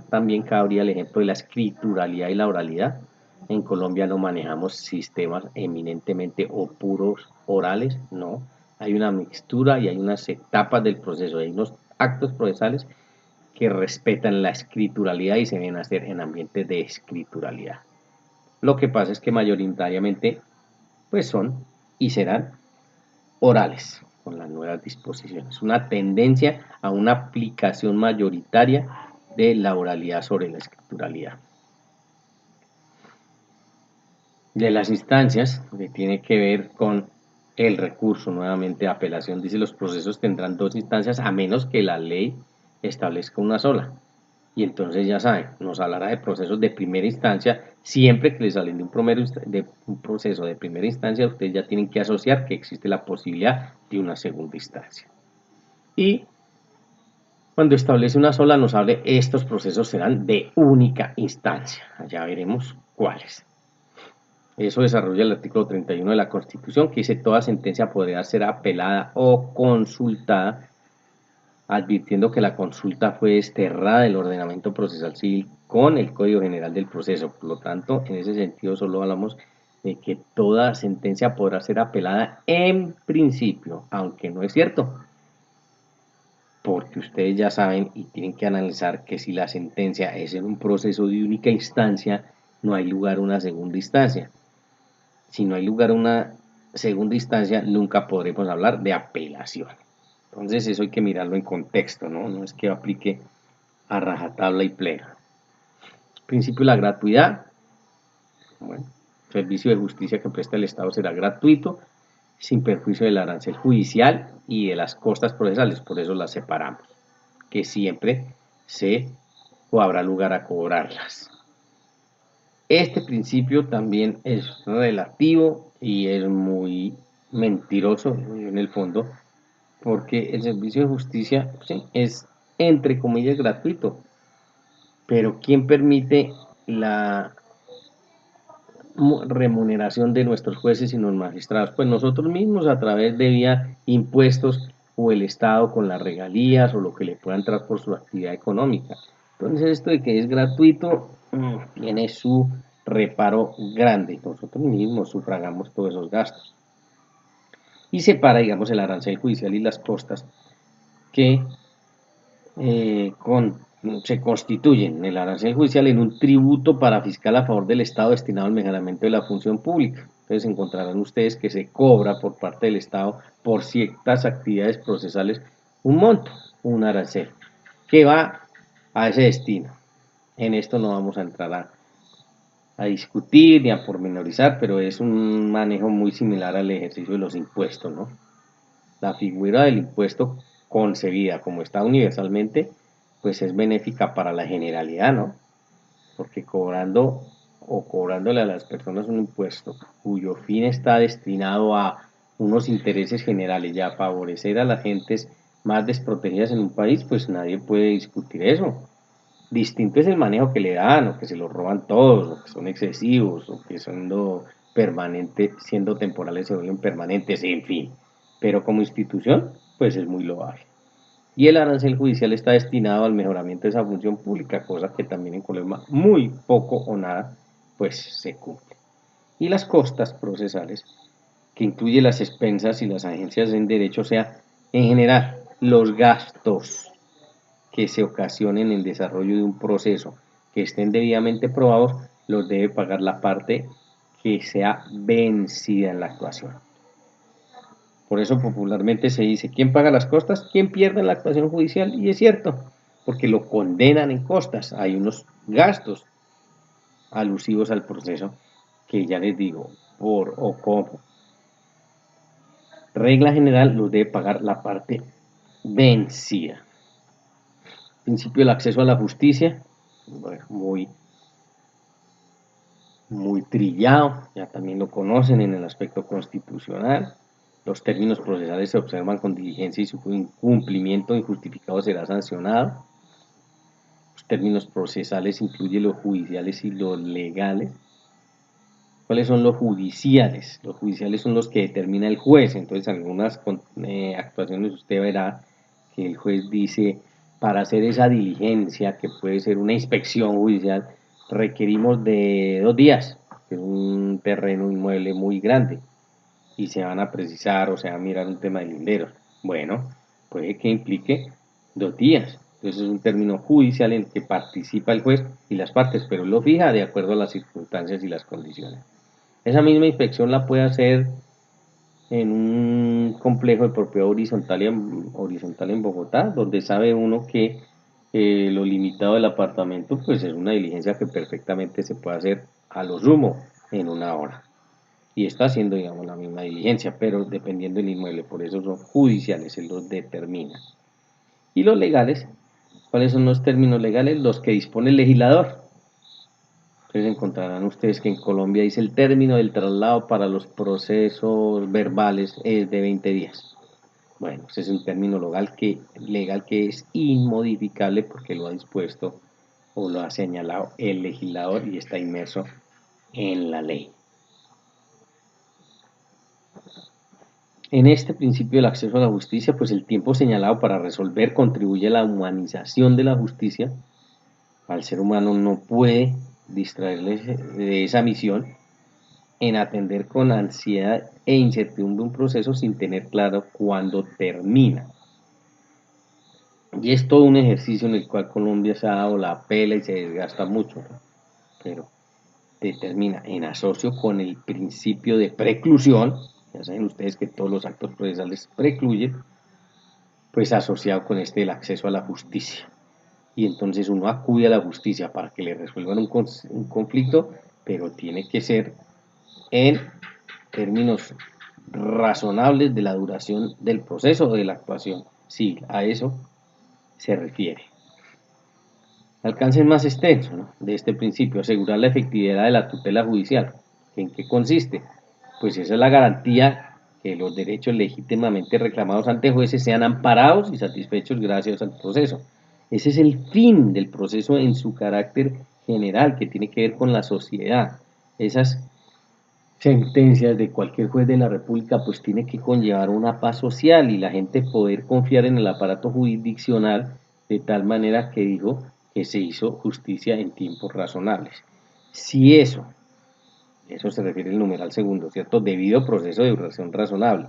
también cabría el ejemplo de la escrituralidad y la oralidad. En Colombia no manejamos sistemas eminentemente o puros orales, no. Hay una mixtura y hay unas etapas del proceso, hay unos actos procesales que respetan la escrituralidad y se deben hacer en ambientes de escrituralidad. Lo que pasa es que mayoritariamente pues son y serán orales con las nuevas disposiciones. Una tendencia a una aplicación mayoritaria de la oralidad sobre la escrituralidad. de las instancias que tiene que ver con el recurso, nuevamente apelación, dice los procesos tendrán dos instancias a menos que la ley establezca una sola. Y entonces ya saben, nos hablará de procesos de primera instancia, siempre que les salen de un proceso de primera instancia, ustedes ya tienen que asociar que existe la posibilidad de una segunda instancia. Y cuando establece una sola, nos hable, estos procesos serán de única instancia. Ya veremos cuáles. Eso desarrolla el artículo 31 de la Constitución, que dice toda sentencia podrá ser apelada o consultada, advirtiendo que la consulta fue desterrada del ordenamiento procesal civil con el Código General del Proceso. Por lo tanto, en ese sentido solo hablamos de que toda sentencia podrá ser apelada en principio, aunque no es cierto, porque ustedes ya saben y tienen que analizar que si la sentencia es en un proceso de única instancia, no hay lugar a una segunda instancia. Si no hay lugar a una segunda instancia, nunca podremos hablar de apelación. Entonces eso hay que mirarlo en contexto, ¿no? No es que aplique a rajatabla y plena. Principio de la gratuidad. Bueno, el servicio de justicia que presta el Estado será gratuito, sin perjuicio del arancel judicial y de las costas procesales, por eso las separamos, que siempre se o habrá lugar a cobrarlas. Este principio también es relativo y es muy mentiroso en el fondo, porque el servicio de justicia, sí, es entre comillas gratuito, pero ¿quién permite la remuneración de nuestros jueces y los magistrados? Pues nosotros mismos a través de vía impuestos o el Estado con las regalías o lo que le pueda entrar por su actividad económica. Entonces esto de que es gratuito tiene su reparo grande. Nosotros mismos sufragamos todos esos gastos. Y separa, digamos, el arancel judicial y las costas que se constituyen el arancel judicial en un tributo para fiscal a favor del Estado destinado al mejoramiento de la función pública. Entonces encontrarán ustedes que se cobra por parte del Estado por ciertas actividades procesales un monto, un arancel, que va a ese destino. En esto no vamos a entrar a discutir ni a pormenorizar, pero es un manejo muy similar al ejercicio de los impuestos, ¿no? La figura del impuesto concebida como está universalmente, pues es benéfica para la generalidad, ¿no? Porque cobrando o cobrándole a las personas un impuesto cuyo fin está destinado a unos intereses generales y a favorecer a las gentes más desprotegidas en un país, pues nadie puede discutir eso. Distinto es el manejo que le dan, o que se lo roban todos, o que son excesivos, o que siendo permanentes, siendo temporales se vuelven permanentes, en fin. Pero como institución, pues es muy loable. Y el arancel judicial está destinado al mejoramiento de esa función pública, cosa que también en Colombia muy poco o nada, pues se cumple. Y las costas procesales, que incluye las expensas y las agencias en derecho, o sea, en general, los gastos que se ocasionen en el desarrollo de un proceso que estén debidamente probados, los debe pagar la parte que sea vencida en la actuación. Por eso popularmente se dice, ¿quién paga las costas? ¿Quién pierde en la actuación judicial? Y es cierto, porque lo condenan en costas. Hay unos gastos alusivos al proceso que ya les digo, por o como regla general los debe pagar la parte vencida. Principio del acceso a la justicia, bueno, muy trillado, ya también lo conocen en el aspecto constitucional. Los términos procesales se observan con diligencia y su incumplimiento injustificado será sancionado. Los términos procesales incluyen los judiciales y los legales. ¿Cuáles son los judiciales? Los judiciales son los que determina el juez. Entonces, en algunas actuaciones usted verá que el juez dice, para hacer esa diligencia, que puede ser una inspección judicial, requerimos de 2 días, que es un terreno inmueble muy grande, y se van a precisar o se va a mirar un tema de linderos. Bueno, puede que implique 2 días. Entonces es un término judicial en el que participa el juez y las partes, pero lo fija de acuerdo a las circunstancias y las condiciones. Esa misma inspección la puede hacer en un complejo de propiedad horizontal en Bogotá, donde sabe uno que lo limitado del apartamento pues es una diligencia que perfectamente se puede hacer a lo sumo en 1 hora. Y está haciendo, digamos, la misma diligencia, pero dependiendo del inmueble, por eso son judiciales, él los determina. Y los legales, ¿cuáles son los términos legales? Los que dispone el legislador. Entonces encontrarán ustedes que en Colombia dice el término del traslado para los procesos verbales es de 20 días. Bueno, ese es un término legal que es inmodificable porque lo ha dispuesto o lo ha señalado el legislador y está inmerso en la ley. En este principio del acceso a la justicia, pues el tiempo señalado para resolver contribuye a la humanización de la justicia. Al ser humano no puede distraerle de esa misión en atender con ansiedad e incertidumbre un proceso sin tener claro cuándo termina. Y es todo un ejercicio en el cual Colombia se ha dado la pela y se desgasta mucho, ¿no? Pero determina en asocio con el principio de preclusión, ya saben ustedes que todos los actos procesales precluyen, pues asociado con el acceso a la justicia. Y entonces uno acude a la justicia para que le resuelvan un conflicto, pero tiene que ser en términos razonables de la duración del proceso o de la actuación civil. A eso se refiere. Alcance más extenso, ¿no?, de este principio, asegurar la efectividad de la tutela judicial. ¿En qué consiste? Pues esa es la garantía que los derechos legítimamente reclamados ante jueces sean amparados y satisfechos gracias al proceso. Ese es el fin del proceso en su carácter general, que tiene que ver con la sociedad. Esas sentencias de cualquier juez de la República pues tiene que conllevar una paz social y la gente poder confiar en el aparato jurisdiccional de tal manera que dijo que se hizo justicia en tiempos razonables. Si eso se refiere al numeral segundo, ¿cierto? Debido proceso de duración razonable.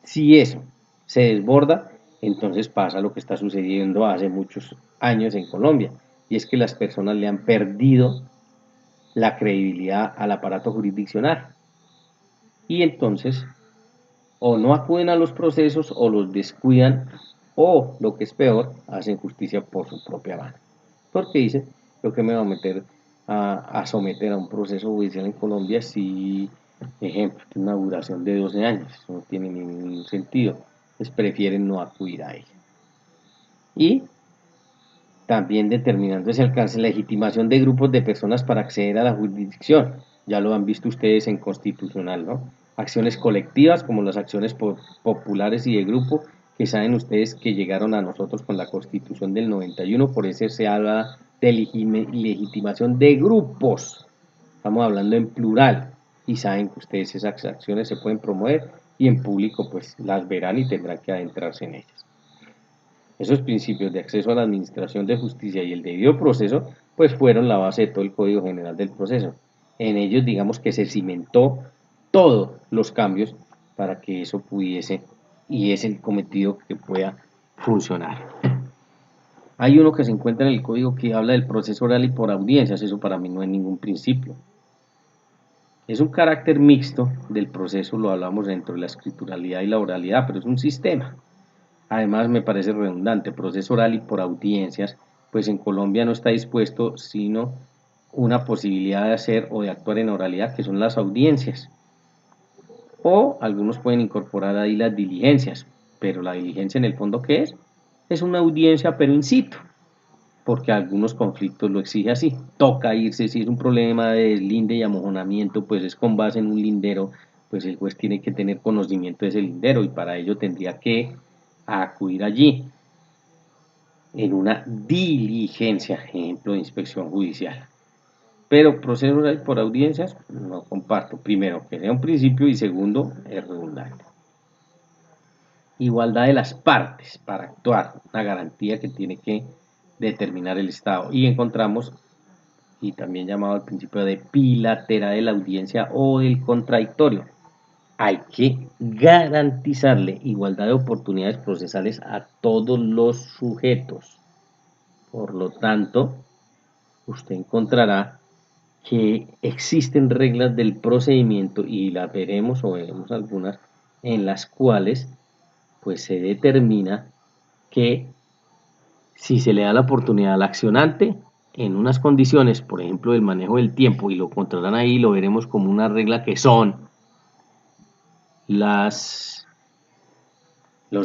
Si eso se desborda, entonces pasa lo que está sucediendo hace muchos años en Colombia, y es que las personas le han perdido la credibilidad al aparato jurisdiccional. Y entonces o no acuden a los procesos o los descuidan o, lo que es peor, hacen justicia por su propia mano. Porque dicen, ¿yo qué me voy a meter a someter a un proceso judicial en Colombia si, ejemplo, tiene una duración de 12 años? Eso no tiene ningún sentido. Pues prefieren no acudir a ella. Y también determinando ese alcance, legitimación de grupos de personas para acceder a la jurisdicción. Ya lo han visto ustedes en constitucional, ¿no? Acciones colectivas como las acciones populares y de grupo, que saben ustedes que llegaron a nosotros con la Constitución del 91, por eso se habla de legitimación de grupos. Estamos hablando en plural y saben que ustedes esas acciones se pueden promover y en público pues las verán y tendrán que adentrarse en ellas. Esos principios de acceso a la administración de justicia y el debido proceso, pues fueron la base de todo el Código General del Proceso. En ellos, digamos que se cimentó todos los cambios para que eso pudiese, y es el cometido que pueda funcionar. Hay uno que se encuentra en el código que habla del proceso oral y por audiencias, eso para mí no es ningún principio. Es un carácter mixto del proceso, lo hablamos dentro de la escrituralidad y la oralidad, pero es un sistema. Además me parece redundante, proceso oral y por audiencias, pues en Colombia no está dispuesto sino una posibilidad de hacer o de actuar en oralidad, que son las audiencias. O algunos pueden incorporar ahí las diligencias, pero la diligencia en el fondo, ¿qué es? Es una audiencia pero in situ, porque algunos conflictos lo exige así. Toca irse, si es un problema de deslinde y amojonamiento, pues es con base en un lindero, pues el juez tiene que tener conocimiento de ese lindero y para ello tendría que acudir allí en una diligencia, ejemplo de inspección judicial. Pero proceso oral por audiencias no comparto. Primero, que sea un principio y segundo, es redundante. Igualdad de las partes para actuar, una garantía que tiene que determinar el Estado. Y encontramos, y también llamado al principio de bilateral de la audiencia o del contradictorio, hay que garantizarle igualdad de oportunidades procesales a todos los sujetos. Por lo tanto, usted encontrará que existen reglas del procedimiento y las veremos o veremos algunas en las cuales pues se determina que si se le da la oportunidad al accionante, en unas condiciones, por ejemplo, del manejo del tiempo, y lo encontrarán ahí, lo veremos como una regla que son los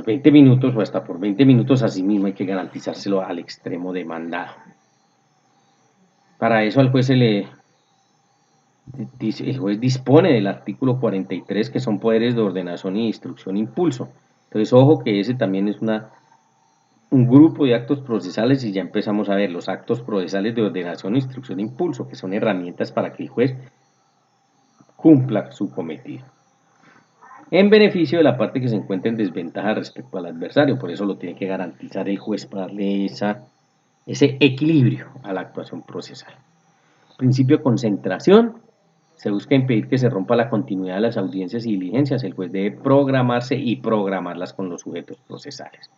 20 minutos o hasta por 20 minutos, así mismo hay que garantizárselo al extremo demandado. Para eso al juez el juez dispone del artículo 43, que son poderes de ordenación y instrucción impulso. Entonces, ojo que ese también es un grupo de actos procesales, y ya empezamos a ver los actos procesales de ordenación, instrucción e impulso, que son herramientas para que el juez cumpla su cometido, en beneficio de la parte que se encuentra en desventaja respecto al adversario. Por eso lo tiene que garantizar el juez para darle ese equilibrio a la actuación procesal. Principio de concentración. Se busca impedir que se rompa la continuidad de las audiencias y diligencias. El juez debe programarse y programarlas con los sujetos procesales.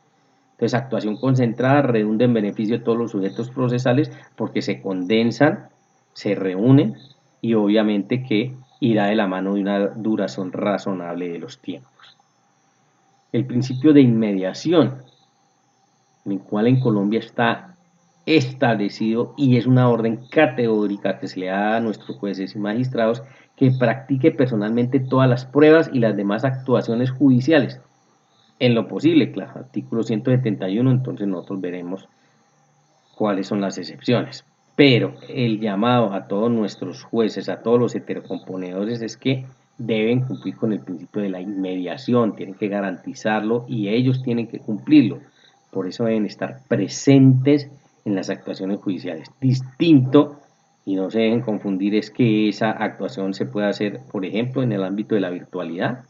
Entonces, actuación concentrada redunda en beneficio de todos los sujetos procesales porque se condensan, se reúnen, y obviamente que irá de la mano de una duración razonable de los tiempos. El principio de inmediación, el cual en Colombia está establecido y es una orden categórica que se le da a nuestros jueces y magistrados, que practique personalmente todas las pruebas y las demás actuaciones judiciales, en lo posible, claro, artículo 171, entonces nosotros veremos cuáles son las excepciones. Pero el llamado a todos nuestros jueces, a todos los heterocomponedores, es que deben cumplir con el principio de la inmediación, tienen que garantizarlo y ellos tienen que cumplirlo. Por eso deben estar presentes en las actuaciones judiciales. Distinto, y no se dejen confundir, es que esa actuación se puede hacer, por ejemplo, en el ámbito de la virtualidad,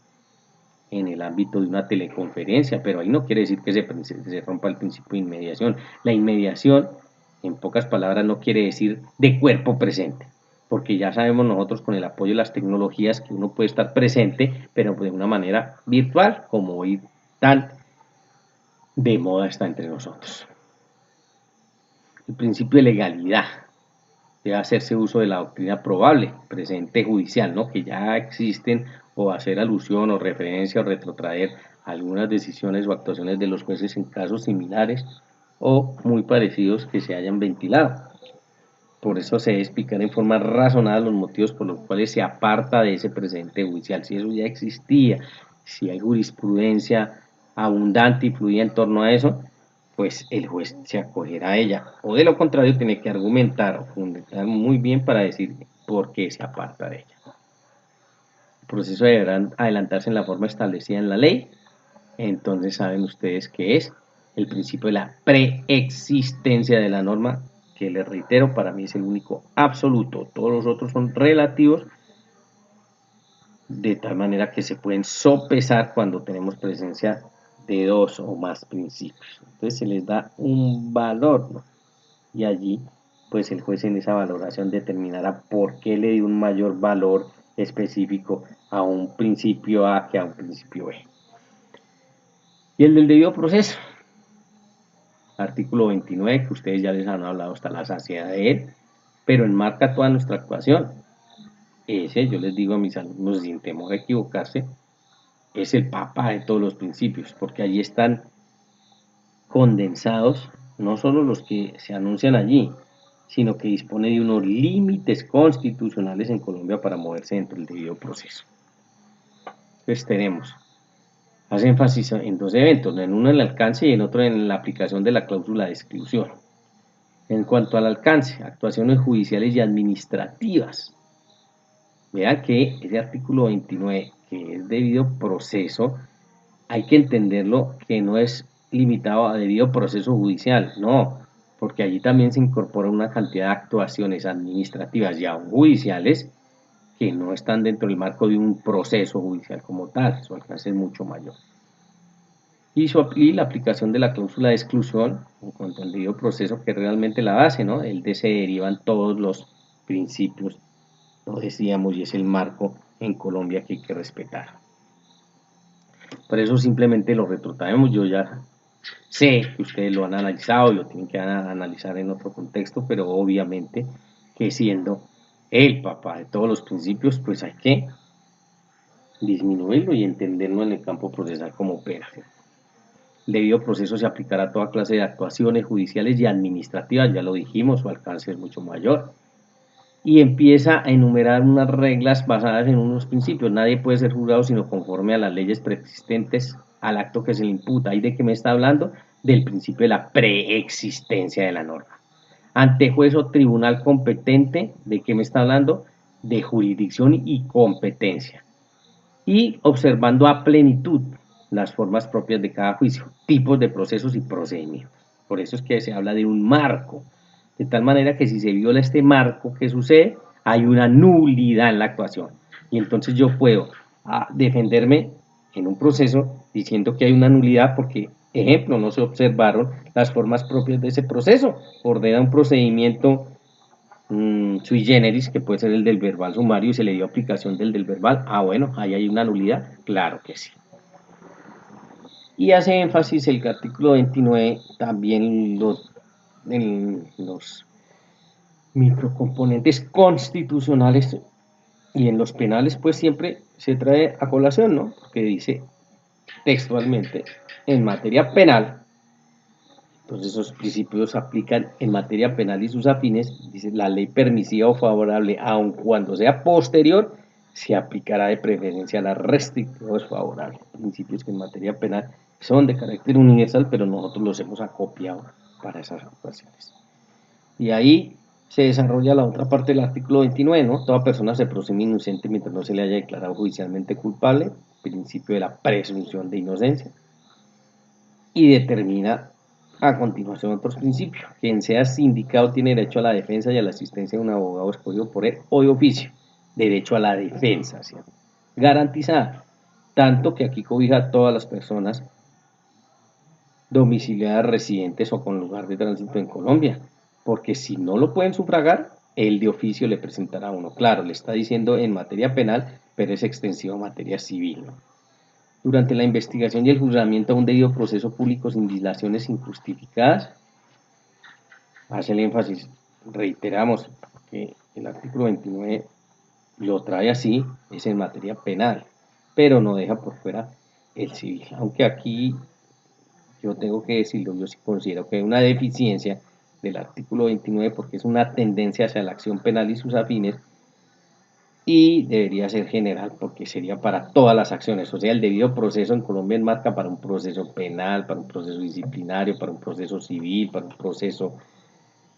en el ámbito de una teleconferencia, pero ahí no quiere decir que se rompa el principio de inmediación. La inmediación, en pocas palabras, no quiere decir de cuerpo presente, porque ya sabemos nosotros con el apoyo de las tecnologías que uno puede estar presente, pero de una manera virtual, como hoy tan de moda está entre nosotros. El principio de legalidad. Debe hacerse uso de la doctrina probable, presente judicial, ¿no? Que ya existen, o hacer alusión o referencia o retrotraer algunas decisiones o actuaciones de los jueces en casos similares o muy parecidos que se hayan ventilado. Por eso se debe explicar en forma razonada los motivos por los cuales se aparta de ese presente judicial. Si eso ya existía, si hay jurisprudencia abundante y fluida en torno a eso, pues el juez se acogerá a ella, o de lo contrario tiene que argumentar o fundamentar muy bien para decir por qué se aparta de ella. El proceso deberá adelantarse en la forma establecida en la ley. Entonces saben ustedes que es el principio de la preexistencia de la norma, que les reitero, para mí es el único absoluto. Todos los otros son relativos, de tal manera que se pueden sopesar cuando tenemos presencia de dos o más principios. Entonces se les da un valor, ¿no? Y allí pues el juez en esa valoración determinará por qué le dio un mayor valor específico a un principio A que a un principio B. Y el del debido proceso, artículo 29, que ustedes ya les han hablado hasta la saciedad de él, pero enmarca toda nuestra actuación. Ese, yo les digo a mis alumnos sin temor a equivocarse, es el papá de todos los principios, porque allí están condensados no solo los que se anuncian allí, sino que dispone de unos límites constitucionales en Colombia para moverse dentro del debido proceso. Entonces tenemos, hace énfasis en dos eventos, en uno en el alcance y en otro en la aplicación de la cláusula de exclusión. En cuanto al alcance, actuaciones judiciales y administrativas. Vean que ese artículo 29, que es debido proceso, hay que entenderlo que no es limitado a debido proceso judicial, no, porque allí también se incorpora una cantidad de actuaciones administrativas y aún judiciales que no están dentro del marco de un proceso judicial como tal, su alcance es mucho mayor. Y la aplicación de la cláusula de exclusión en cuanto al debido proceso, que realmente la base, ¿no? El de se derivan todos los principios, lo decíamos, y es el marco en Colombia que hay que respetar. Por eso simplemente lo retrotraemos. Yo ya sé que ustedes lo han analizado y lo tienen que analizar en otro contexto, pero obviamente que siendo el papá de todos los principios, pues hay que disminuirlo y entenderlo en el campo procesal como opera. El debido proceso se aplicará a toda clase de actuaciones judiciales y administrativas, ya lo dijimos, su alcance es mucho mayor. Y empieza a enumerar unas reglas basadas en unos principios. Nadie puede ser juzgado sino conforme a las leyes preexistentes al acto que se le imputa. ¿Y de qué me está hablando? Del principio de la preexistencia de la norma. Ante juez o tribunal competente, ¿de qué me está hablando? De jurisdicción y competencia. Y observando a plenitud las formas propias de cada juicio, tipos de procesos y procedimientos. Por eso es que se habla de un marco, de tal manera que si se viola este marco, ¿qué sucede? Hay una nulidad en la actuación. Y entonces yo puedo defenderme en un proceso diciendo que hay una nulidad porque, ejemplo, no se observaron las formas propias de ese proceso. Ordena un procedimiento sui generis, que puede ser el del verbal sumario, y se le dio aplicación del verbal. Ah, bueno, ahí hay una nulidad. Claro que sí. Y hace énfasis el artículo 29 también en los microcomponentes constitucionales y en los penales, pues siempre se trae a colación, ¿no? Porque dice textualmente, en materia penal, entonces esos principios se aplican en materia penal y sus afines, dice la ley permisiva o favorable, aun cuando sea posterior, se aplicará de preferencia a la restrictiva o desfavorable. Principios que en materia penal son de carácter universal, pero nosotros los hemos acopiado para esas actuaciones. Y ahí se desarrolla la otra parte del artículo 29, ¿no? Toda persona se presume inocente mientras no se le haya declarado judicialmente culpable, principio de la presunción de inocencia. Y determina a continuación otros principios. Quien sea sindicado tiene derecho a la defensa y a la asistencia de un abogado escogido por él o de oficio. Derecho a la defensa, ¿cierto? Garantizada. Tanto que aquí cobija a todas las personas domiciliadas, residentes o con lugar de tránsito en Colombia. Porque si no lo pueden sufragar, el de oficio le presentará a uno. Claro, le está diciendo en materia penal, pero es extensivo a materia civil, ¿no? Durante la investigación y el juzgamiento a un debido proceso público sin dilaciones injustificadas, hace el énfasis, reiteramos, que el artículo 29 lo trae así, es en materia penal, pero no deja por fuera el civil. Aunque aquí yo tengo que decirlo, yo sí considero que hay una deficiencia del artículo 29 porque es una tendencia hacia la acción penal y sus afines, y debería ser general porque sería para todas las acciones. O sea, el debido proceso en Colombia enmarca para un proceso penal, para un proceso disciplinario, para un proceso civil, para un proceso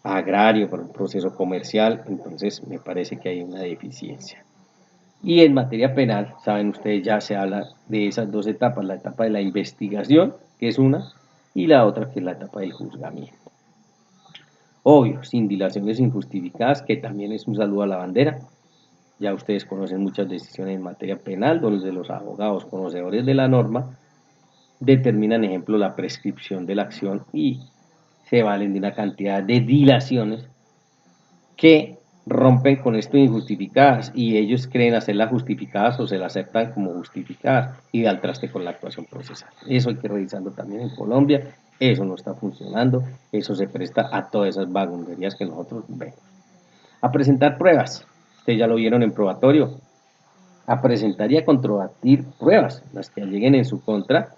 agrario, para un proceso comercial. Entonces me parece que hay una deficiencia. Y en materia penal, saben ustedes, ya se habla de esas dos etapas, la etapa de la investigación, que es una, y la otra que es la etapa del juzgamiento. Obvio, sin dilaciones injustificadas, que también es un saludo a la bandera. Ya ustedes conocen muchas decisiones en materia penal, donde los abogados conocedores de la norma determinan, ejemplo, la prescripción de la acción y se valen de una cantidad de dilaciones que rompen con esto injustificadas y ellos creen hacerlas justificadas o se las aceptan como justificadas y da al traste con la actuación procesal. Eso hay que revisarlo también en Colombia, eso no está funcionando, eso se presta a todas esas vagabunderías que nosotros vemos. A presentar pruebas, ustedes ya lo vieron en probatorio, a presentar y a controvertir pruebas, las que lleguen en su contra,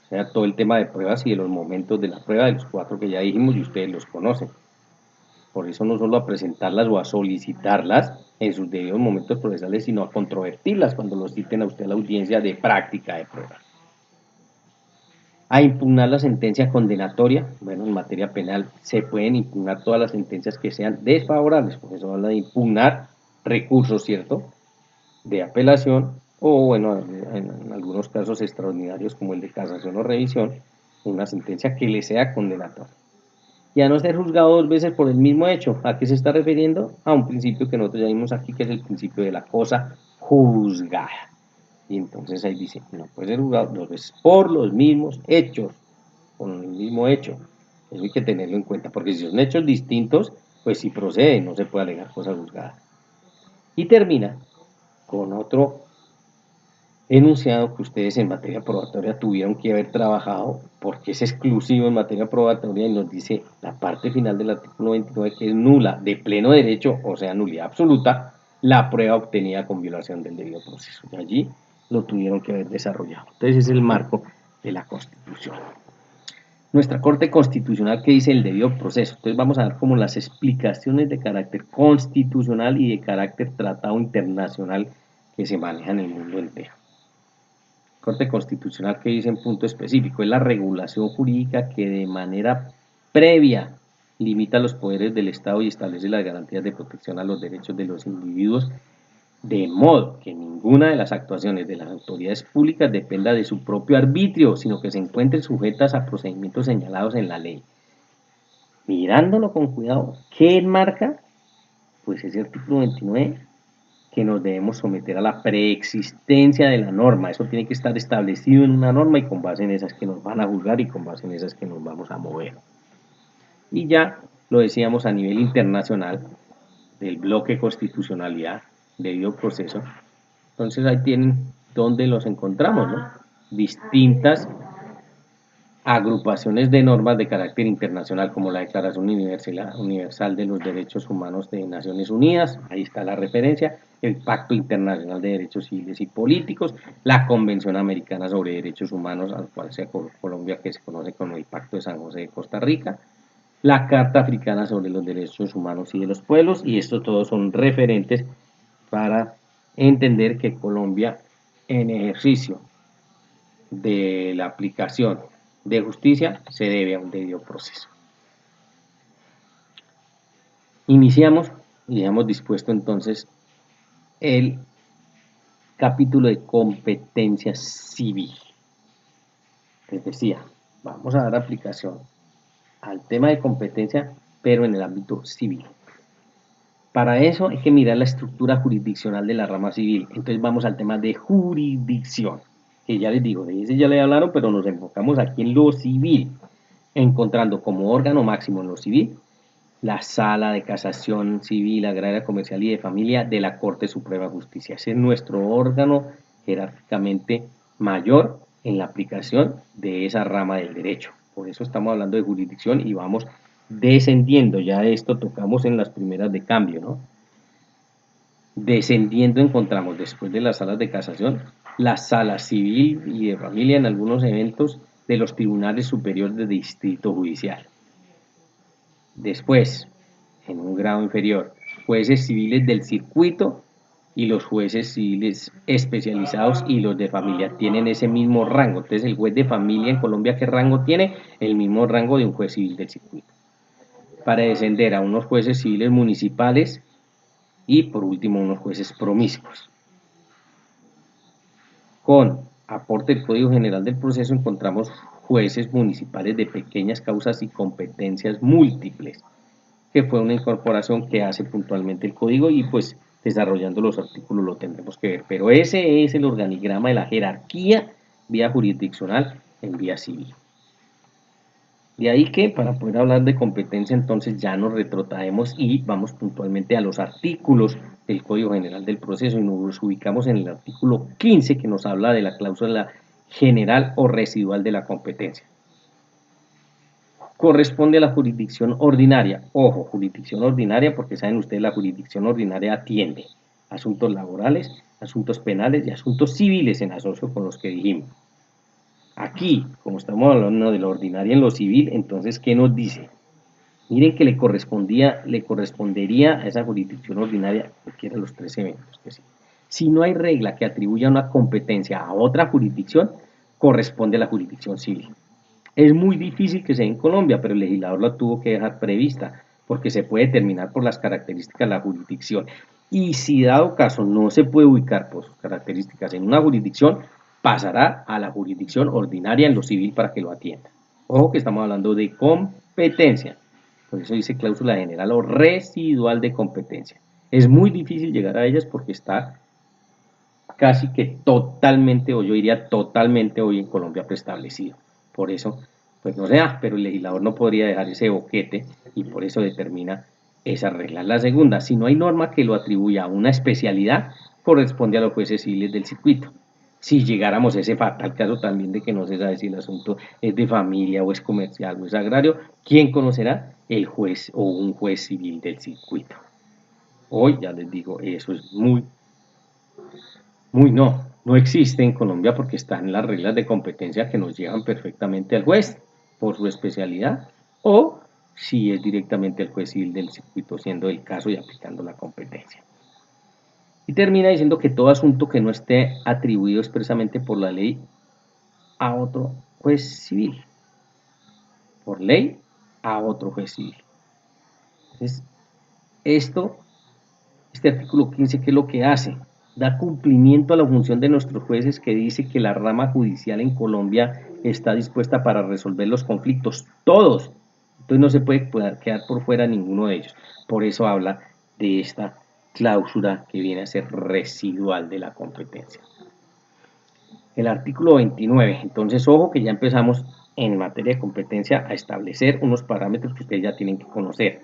o sea, todo el tema de pruebas y de los momentos de la prueba, de los 4 que ya dijimos y ustedes los conocen. Por eso no solo a presentarlas o a solicitarlas en sus debidos momentos procesales, sino a controvertirlas cuando los citen a usted a la audiencia de práctica de pruebas. A impugnar la sentencia condenatoria, bueno, en materia penal se pueden impugnar todas las sentencias que sean desfavorables, por eso habla de impugnar recursos, ¿cierto?, de apelación o, bueno, en algunos casos extraordinarios como el de casación o revisión, una sentencia que le sea condenatoria. Y a no ser juzgado 2 veces por el mismo hecho. ¿A qué se está refiriendo? A un principio que nosotros ya vimos aquí, que es el principio de la cosa juzgada. Y entonces ahí dice, no puede ser juzgado 2 veces por los mismos hechos, con el mismo hecho. Eso hay que tenerlo en cuenta, porque si son hechos distintos, pues si procede, no se puede alegar cosa juzgada. Y termina con otro enunciado que ustedes en materia probatoria tuvieron que haber trabajado porque es exclusivo en materia probatoria y nos dice la parte final del artículo 29 que es nula de pleno derecho, o sea, nulidad absoluta, la prueba obtenida con violación del debido proceso. Y allí lo tuvieron que haber desarrollado. Entonces es el marco de la Constitución. Nuestra Corte Constitucional, que dice el debido proceso. Entonces vamos a dar como las explicaciones de carácter constitucional y de carácter tratado internacional que se maneja en el mundo entero. Corte Constitucional, que dice en punto específico, es la regulación jurídica que de manera previa limita los poderes del Estado y establece las garantías de protección a los derechos de los individuos, de modo que ninguna de las actuaciones de las autoridades públicas dependa de su propio arbitrio, sino que se encuentren sujetas a procedimientos señalados en la ley. Mirándolo con cuidado, ¿qué enmarca? Pues ese artículo 29, que nos debemos someter a la preexistencia de la norma. Eso tiene que estar establecido en una norma y con base en esas que nos van a juzgar y con base en esas que nos vamos a mover. Y ya lo decíamos a nivel internacional, del bloque constitucionalidad, debido proceso. Entonces ahí tienen donde los encontramos, ¿no? Distintas agrupaciones de normas de carácter internacional, como la Declaración Universal de los Derechos Humanos de Naciones Unidas, ahí está la referencia, el Pacto Internacional de Derechos Civiles y Políticos, la Convención Americana sobre Derechos Humanos, al cual se Colombia, que se conoce como el Pacto de San José de Costa Rica, la Carta Africana sobre los Derechos Humanos y de los Pueblos, y estos todos son referentes para entender que Colombia, en ejercicio de la aplicación de justicia, se debe a un debido proceso. Iniciamos y dejamos dispuesto entonces el capítulo de competencia civil. Les decía, vamos a dar aplicación al tema de competencia, pero en el ámbito civil. Para eso hay que mirar la estructura jurisdiccional de la rama civil. Entonces vamos al tema de jurisdicción, que ya les digo, de ese ya le hablaron, pero nos enfocamos aquí en lo civil, encontrando como órgano máximo en lo civil la Sala de Casación Civil, Agraria, Comercial y de Familia de la Corte Suprema de Justicia. Ese es nuestro órgano jerárquicamente mayor en la aplicación de esa rama del derecho. Por eso estamos hablando de jurisdicción y vamos descendiendo. Ya esto tocamos en las primeras de cambio, ¿no? Descendiendo encontramos después de las salas de casación la sala civil y de familia en algunos eventos de los tribunales superiores de distrito judicial. Después, en un grado inferior, jueces civiles del circuito y los jueces civiles especializados y los de familia tienen ese mismo rango. Entonces el juez de familia en Colombia, ¿qué rango tiene? El mismo rango de un juez civil del circuito. Para descender a unos jueces civiles municipales y por último unos jueces promiscuos. Con aporte del Código General del Proceso encontramos jueces municipales de pequeñas causas y competencias múltiples, que fue una incorporación que hace puntualmente el código y pues desarrollando los artículos lo tendremos que ver, pero ese es el organigrama de la jerarquía vía jurisdiccional en vía civil. De ahí que para poder hablar de competencia entonces ya nos retrotraemos y vamos puntualmente a los artículos del Código General del Proceso y nos ubicamos en el artículo 15 que nos habla de la cláusula general o residual de la competencia. Corresponde a la jurisdicción ordinaria. Ojo, jurisdicción ordinaria porque saben ustedes la jurisdicción ordinaria atiende asuntos laborales, asuntos penales y asuntos civiles en asocio con los que dijimos. Aquí, como estamos hablando de lo ordinario en lo civil, entonces, ¿qué nos dice? Miren que le correspondería a esa jurisdicción ordinaria cualquiera de los tres eventos. Que sí. Si no hay regla que atribuya una competencia a otra jurisdicción, corresponde a la jurisdicción civil. Es muy difícil que sea en Colombia, pero el legislador la tuvo que dejar prevista, porque se puede determinar por las características de la jurisdicción. Y si dado caso no se puede ubicar por sus características en una jurisdicción, pasará a la jurisdicción ordinaria en lo civil para que lo atienda. Ojo que estamos hablando de competencia, por eso dice cláusula general o residual de competencia. Es muy difícil llegar a ellas porque está casi que totalmente, o yo diría totalmente hoy en Colombia preestablecido. Por eso, pues no sea, pero el legislador no podría dejar ese boquete y por eso determina esa regla. La segunda, si no hay norma que lo atribuya a una especialidad, corresponde a los jueces civiles del circuito. Si llegáramos a ese fatal caso también de que no se sabe si el asunto es de familia o es comercial o es agrario, ¿quién conocerá? El juez o un juez civil del circuito. Hoy ya les digo, eso es no existe en Colombia porque están las reglas de competencia que nos llevan perfectamente al juez. por su especialidad, o si es directamente el juez civil del circuito, siendo el caso y aplicando la competencia. Y termina diciendo que todo asunto que no esté atribuido expresamente por la ley a otro juez civil, por ley a otro juez civil. Entonces, este artículo 15, ¿qué es lo que hace? Da cumplimiento a la función de nuestros jueces, que dice que la rama judicial en Colombia está dispuesta para resolver los conflictos, todos. Entonces no se puede quedar por fuera ninguno de ellos. Por eso habla de esta cláusula que viene a ser residual de la competencia. El artículo 29, entonces ojo que ya empezamos en materia de competencia a establecer unos parámetros que ustedes ya tienen que conocer.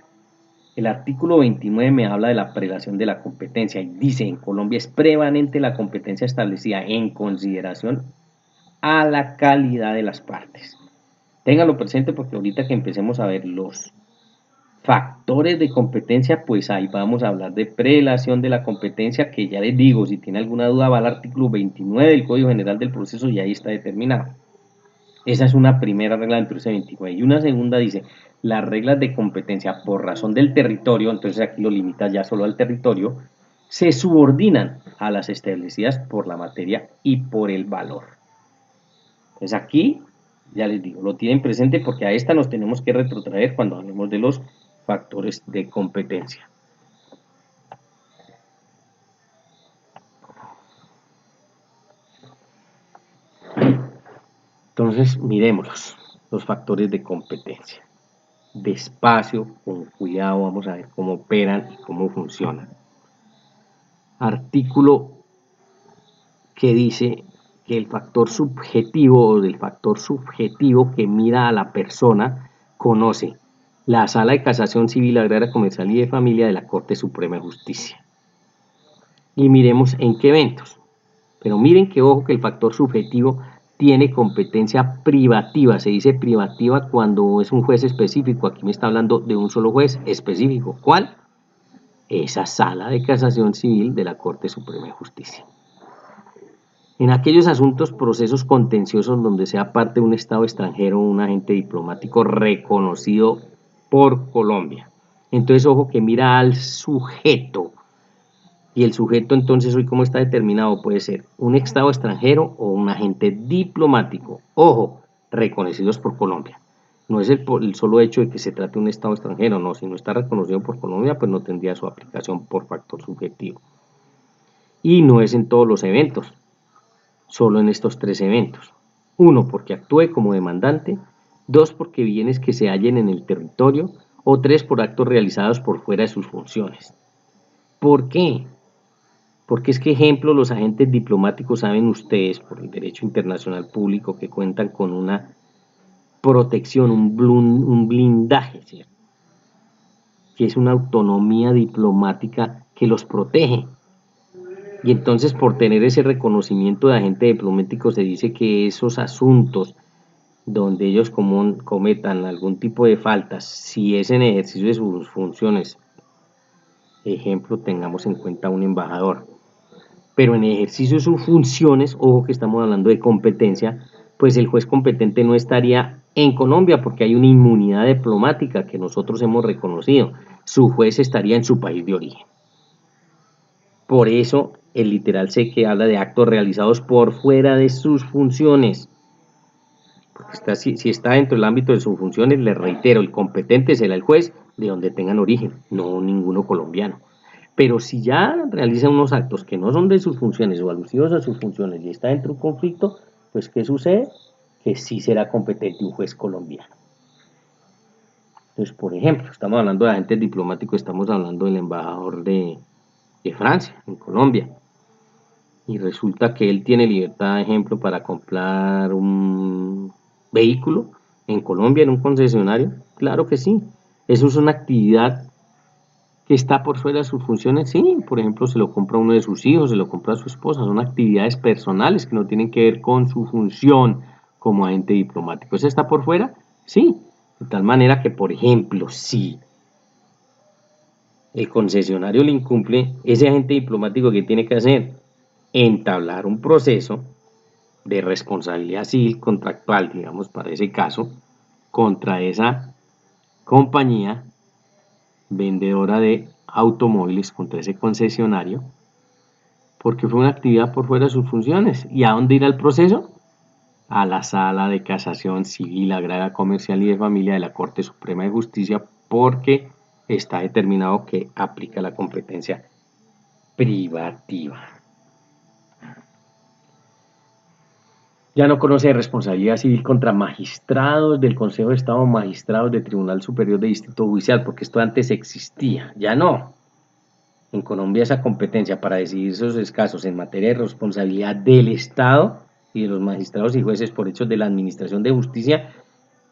El artículo 29 me habla de la prelación de la competencia y dice: en Colombia es prevalente la competencia establecida en consideración a la calidad de las partes. Ténganlo presente, porque ahorita que empecemos a ver los factores de competencia, pues ahí vamos a hablar de prelación de la competencia, que ya les digo, si tiene alguna duda va al artículo 29 del Código General del Proceso y ahí está determinado. Esa es una primera regla dentro de ese 29. Y una segunda dice: las reglas de competencia por razón del territorio, entonces aquí lo limita ya solo al territorio, se subordinan a las establecidas por la materia y por el valor. Entonces aquí, ya les digo, lo tienen presente, porque a esta nos tenemos que retrotraer cuando hablemos de los factores de competencia. Entonces, miremoslos, los factores de competencia. Despacio, con cuidado, vamos a ver cómo operan y cómo funcionan. Artículo que dice que el factor subjetivo, o del factor subjetivo que mira a la persona, conoce la Sala de Casación Civil, Agraria, Comercial y de Familia de la Corte Suprema de Justicia. Y miremos en qué eventos. Pero miren que ojo que el factor subjetivo tiene competencia privativa. Se dice privativa cuando es un juez específico. Aquí me está hablando de un solo juez específico. ¿Cuál? Esa Sala de Casación Civil de la Corte Suprema de Justicia. En aquellos asuntos, procesos contenciosos donde sea parte de un Estado extranjero o un agente diplomático reconocido por Colombia. Entonces, ojo que mira al sujeto. Y el sujeto, entonces, hoy cómo está determinado, puede ser un Estado extranjero o un agente diplomático. Ojo, reconocidos por Colombia. No es el solo hecho de que se trate de un Estado extranjero, no. Si no está reconocido por Colombia, pues no tendría su aplicación por factor subjetivo. Y no es en todos los eventos, solo en estos tres eventos. 1, porque actúe como demandante. 2, porque bienes que se hallen en el territorio. O 3, por actos realizados por fuera de sus funciones. ¿Por qué? Porque es que, ejemplo, los agentes diplomáticos, saben ustedes, por el derecho internacional público, que cuentan con una protección, un blindaje, ¿cierto? Que es una autonomía diplomática que los protege. Y entonces, por tener ese reconocimiento de agente diplomático, se dice que esos asuntos donde ellos cometan algún tipo de faltas, si es en ejercicio de sus funciones, ejemplo, tengamos en cuenta un embajador, pero en ejercicio de sus funciones, ojo que estamos hablando de competencia, pues el juez competente no estaría en Colombia porque hay una inmunidad diplomática que nosotros hemos reconocido. Su juez estaría en su país de origen. Por eso el literal C, que habla de actos realizados por fuera de sus funciones. Porque si está dentro del ámbito de sus funciones, les reitero, el competente será el juez de donde tengan origen, no ninguno colombiano. Pero si ya realiza unos actos que no son de sus funciones o alusivos a sus funciones y está dentro de un conflicto, pues ¿qué sucede? Que sí será competente un juez colombiano. Entonces, por ejemplo, estamos hablando de agentes diplomáticos, estamos hablando del embajador de Francia en Colombia. Y resulta que él tiene libertad, ejemplo, para comprar un vehículo en Colombia, en un concesionario. Claro que sí. Eso es una actividad que está por fuera de sus funciones, sí. Por ejemplo, se lo compra uno de sus hijos, se lo compra a su esposa. Son actividades personales que no tienen que ver con su función como agente diplomático. ¿Eso está por fuera? Sí. De tal manera que, por ejemplo, si el concesionario le incumple, ese agente diplomático, ¿qué tiene que hacer? Entablar un proceso de responsabilidad civil contractual, digamos, para ese caso, contra esa compañía vendedora de automóviles, contra ese concesionario, porque fue una actividad por fuera de sus funciones. ¿Y a dónde irá el proceso? A la Sala de Casación Civil, Agraria, Comercial y de Familia de la Corte Suprema de Justicia, porque está determinado que aplica la competencia privativa. Ya no conoce responsabilidad civil contra magistrados del Consejo de Estado, magistrados del Tribunal Superior de Distrito Judicial, porque esto antes existía, ya no. En Colombia esa competencia para decidir esos casos en materia de responsabilidad del Estado y de los magistrados y jueces por hechos de la Administración de Justicia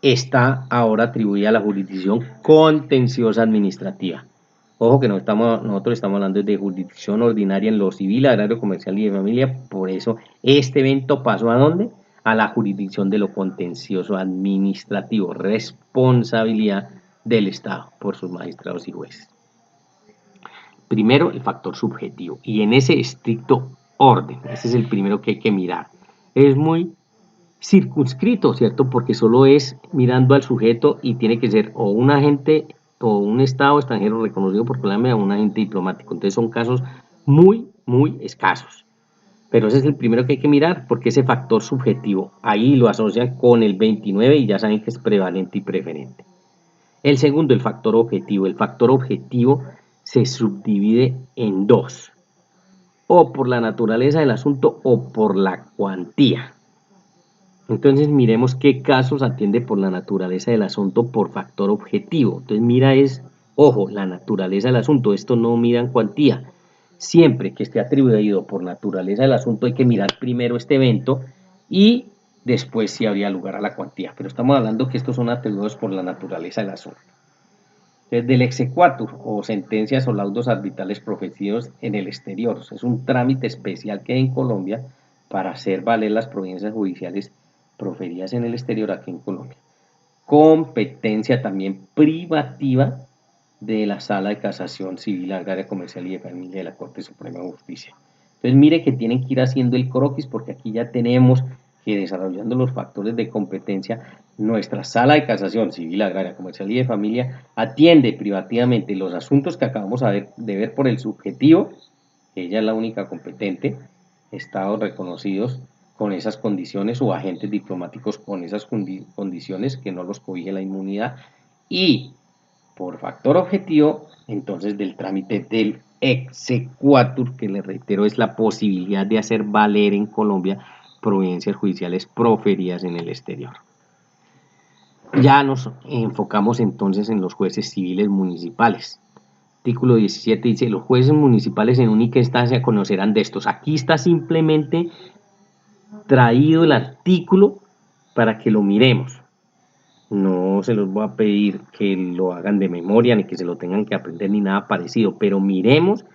está ahora atribuida a la jurisdicción contenciosa administrativa. Ojo que nosotros estamos hablando de jurisdicción ordinaria en lo civil, agrario, comercial y de familia, por eso este evento pasó ¿a dónde? A la jurisdicción de lo contencioso administrativo, responsabilidad del Estado por sus magistrados y jueces. Primero, el factor subjetivo, y en ese estricto orden, ese es el primero que hay que mirar. Es muy circunscrito, ¿cierto? Porque solo es mirando al sujeto y tiene que ser o un agente o un Estado extranjero reconocido por Colombia o un agente diplomático. Entonces son casos muy escasos. Pero ese es el primero que hay que mirar, porque ese factor subjetivo, ahí lo asocian con el 29 y ya saben que es prevalente y preferente. El segundo, el factor objetivo. El factor objetivo se subdivide en dos, o por la naturaleza del asunto o por la cuantía. Entonces miremos qué casos atiende por la naturaleza del asunto por factor objetivo. Entonces mira ojo, la naturaleza del asunto, esto no mira en cuantía. Siempre que esté atribuido por naturaleza del asunto hay que mirar primero este evento y después si habría lugar a la cuantía. Pero estamos hablando que estos son atribuidos por la naturaleza del asunto. Entonces, del exequatur o sentencias o laudos arbitrales proferidos en el exterior. Es un trámite especial que hay en Colombia para hacer valer las providencias judiciales proferidas en el exterior aquí en Colombia. Competencia también privativa de la Sala de Casación Civil, Agraria, Comercial y de Familia de la Corte Suprema de Justicia. Entonces mire que tienen que ir haciendo el croquis porque aquí ya tenemos que desarrollando los factores de competencia, nuestra Sala de Casación Civil, Agraria, Comercial y de Familia atiende privativamente los asuntos que acabamos de ver por el subjetivo, que ella es la única competente, estados reconocidos con esas condiciones o agentes diplomáticos con esas condiciones que no los cobije la inmunidad, y por factor objetivo, entonces del trámite del exequatur, que les reitero es la posibilidad de hacer valer en Colombia providencias judiciales proferidas en el exterior. Ya nos enfocamos entonces en los jueces civiles municipales. Artículo 17 dice, los jueces municipales en única instancia conocerán de estos. Aquí está simplemente traído el artículo para que lo miremos. No se los voy a pedir que lo hagan de memoria ni que se lo tengan que aprender ni nada parecido, pero miremos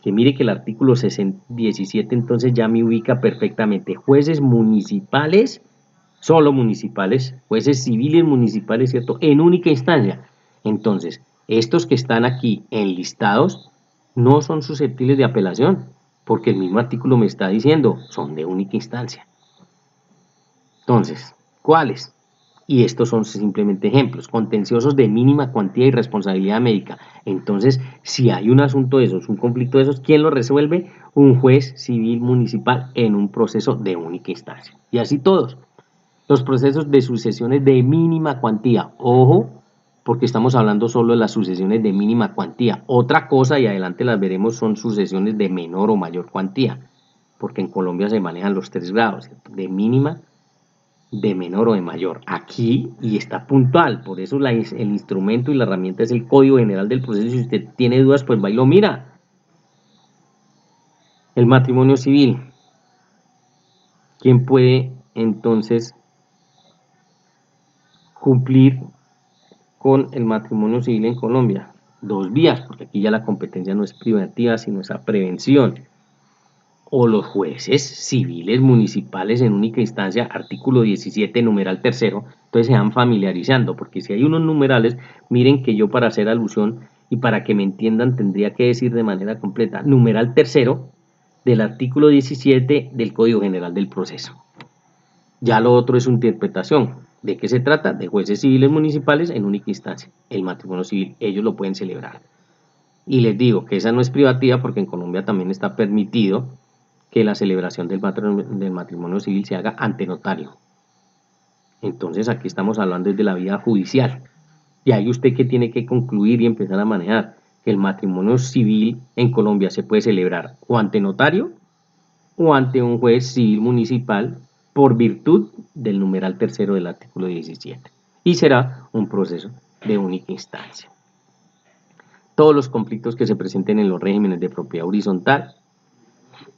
que mire que el artículo 17 entonces ya me ubica perfectamente. Jueces municipales, solo municipales, jueces civiles municipales, ¿cierto? En única instancia. Entonces, estos que están aquí enlistados no son susceptibles de apelación, porque el mismo artículo me está diciendo, son de única instancia. Entonces, ¿cuáles? Y estos son simplemente ejemplos, contenciosos de mínima cuantía y responsabilidad médica. Entonces, si hay un asunto de esos, un conflicto de esos, ¿quién lo resuelve? Un juez civil municipal en un proceso de única instancia. Y así todos. Los procesos de sucesiones de mínima cuantía. Ojo, porque estamos hablando solo de las sucesiones de mínima cuantía. Otra cosa, y adelante las veremos, son sucesiones de menor o mayor cuantía. Porque en Colombia se manejan los 3 grados, ¿cierto? De mínima, de menor o de mayor. Aquí, y está puntual, por eso el instrumento y la herramienta es el Código General del Proceso. Si usted tiene dudas, pues va y lo mira. El matrimonio civil. ¿Quién puede entonces cumplir con el matrimonio civil en Colombia? 2 vías, porque aquí ya la competencia no es privativa, sino esa prevención. O los jueces civiles municipales en única instancia, artículo 17, numeral tercero, entonces se van familiarizando, porque si hay unos numerales, miren que yo para hacer alusión y para que me entiendan tendría que decir de manera completa, numeral tercero del artículo 17 del Código General del Proceso. Ya lo otro es su interpretación, ¿De qué se trata? De jueces civiles municipales en única instancia. El matrimonio civil, ellos lo pueden celebrar. Y les digo que esa no es privativa porque en Colombia también está permitido que la celebración del matrimonio civil se haga ante notario. Entonces aquí estamos hablando de la vía judicial. Y ahí usted que tiene que concluir y empezar a manejar que el matrimonio civil en Colombia se puede celebrar o ante notario o ante un juez civil municipal por virtud del numeral tercero del artículo 17. Y será un proceso de única instancia. Todos los conflictos que se presenten en los regímenes de propiedad horizontal,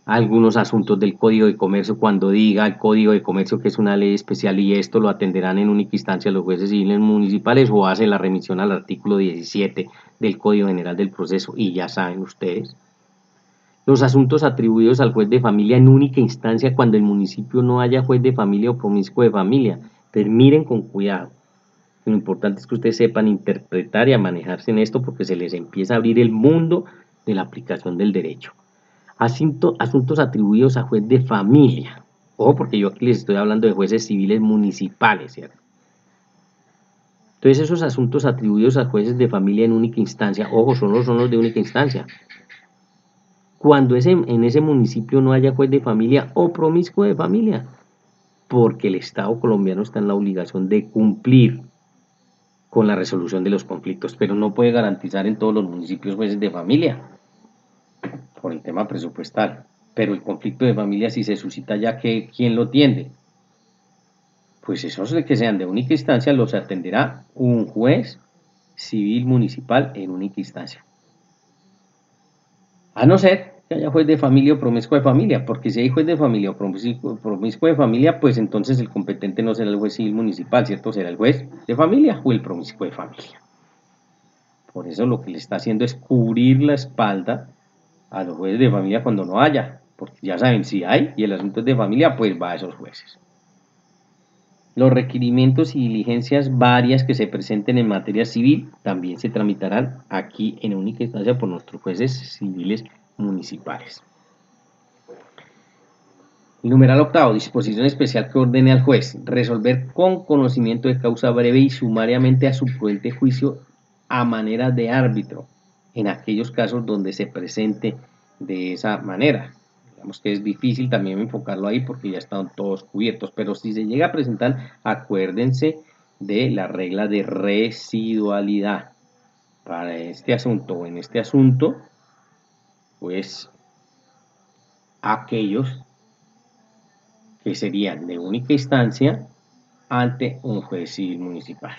algunos asuntos del Código de Comercio, cuando diga el Código de Comercio que es una ley especial y esto lo atenderán en única instancia los jueces civiles municipales, o hace la remisión al artículo 17 del Código General del Proceso, y ya saben ustedes. Los asuntos atribuidos al juez de familia en única instancia cuando el municipio no haya juez de familia o promiscuo de familia. Pero miren con cuidado. Lo importante es que ustedes sepan interpretar y a manejarse en esto porque se les empieza a abrir el mundo de la aplicación del derecho. Asuntos atribuidos a juez de familia. Ojo, porque yo aquí les estoy hablando de jueces civiles municipales, ¿cierto? Entonces esos asuntos atribuidos a jueces de familia en única instancia, ojo, son los de única instancia. Cuando en ese municipio no haya juez de familia o promiscuo de familia, porque el Estado colombiano está en la obligación de cumplir con la resolución de los conflictos, pero no puede garantizar en todos los municipios jueces de familia por el tema presupuestal. Pero el conflicto de familia, si se suscita ya, ¿quién lo atiende? Pues esos que sean de única instancia los atenderá un juez civil municipal en única instancia. A no ser que haya juez de familia o promiscuo de familia, porque si hay juez de familia o promiscuo de familia, pues entonces el competente no será el juez civil municipal, ¿cierto? Será el juez de familia o el promiscuo de familia. Por eso lo que le está haciendo es cubrir la espalda a los jueces de familia cuando no haya, porque ya saben, si hay y el asunto es de familia, pues va a esos jueces. Los requerimientos y diligencias varias que se presenten en materia civil también se tramitarán aquí en única instancia por nuestros jueces civiles municipales. El numeral octavo, disposición especial que ordene al juez resolver con conocimiento de causa breve y sumariamente a su prudente juicio a manera de árbitro en aquellos casos donde se presente de esa manera. Digamos que es difícil también enfocarlo ahí porque ya están todos cubiertos, pero si se llega a presentar, acuérdense de la regla de residualidad. Para este asunto o en este asunto, pues aquellos que serían de única instancia ante un juez civil municipal.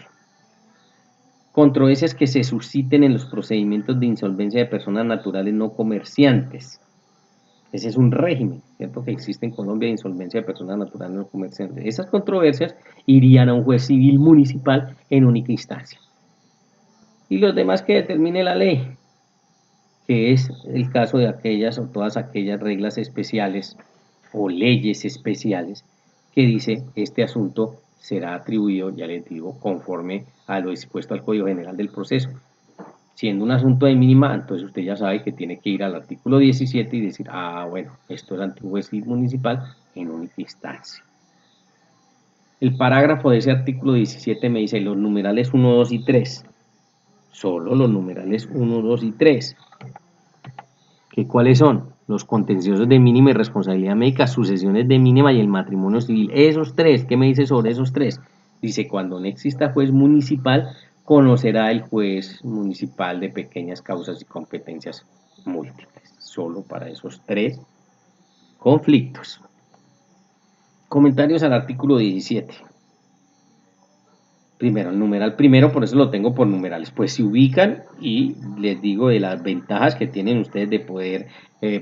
Controversias que se susciten en los procedimientos de insolvencia de personas naturales no comerciantes. Ese es un régimen, ¿cierto?, que existe en Colombia de insolvencia de personas naturales no comerciantes. Esas controversias irían a un juez civil municipal en única instancia. Y los demás que determine la ley, que es el caso de aquellas o todas aquellas reglas especiales o leyes especiales que dice este asunto será atribuido, ya les digo, conforme a lo dispuesto al Código General del Proceso. Siendo un asunto de mínima, entonces usted ya sabe que tiene que ir al artículo 17 y decir, bueno, esto es ante un juez municipal en única instancia. El parágrafo de ese artículo 17 me dice los numerales 1, 2 y 3. Solo los numerales 1, 2 y 3. ¿Cuáles son? Los contenciosos de mínima y responsabilidad médica, sucesiones de mínima y el matrimonio civil. Esos tres, ¿qué me dice sobre esos tres? Dice, cuando no exista juez municipal, conocerá el juez municipal de pequeñas causas y competencias múltiples. Solo para esos tres conflictos. Comentarios al artículo 17. Primero, el numeral primero, por eso lo tengo por numerales, pues se ubican y les digo de las ventajas que tienen ustedes de poder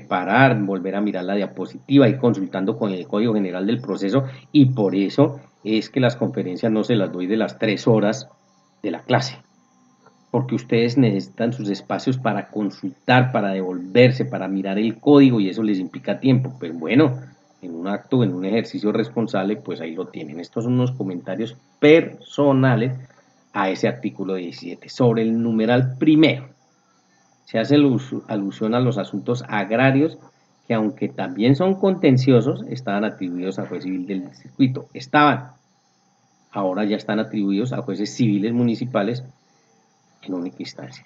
parar, volver a mirar la diapositiva, ir consultando con el Código General del Proceso, y por eso es que las conferencias no se las doy de las 3 horas de la clase, porque ustedes necesitan sus espacios para consultar, para devolverse, para mirar el código, y eso les implica tiempo. Pero bueno, en un acto, en un ejercicio responsable, pues ahí lo tienen. Estos son unos comentarios personales a ese artículo 17. Sobre el numeral primero, se hace alusión a los asuntos agrarios que, aunque también son contenciosos, estaban atribuidos al juez civil del circuito. Estaban. ahora ya están atribuidos a jueces civiles municipales en única instancia.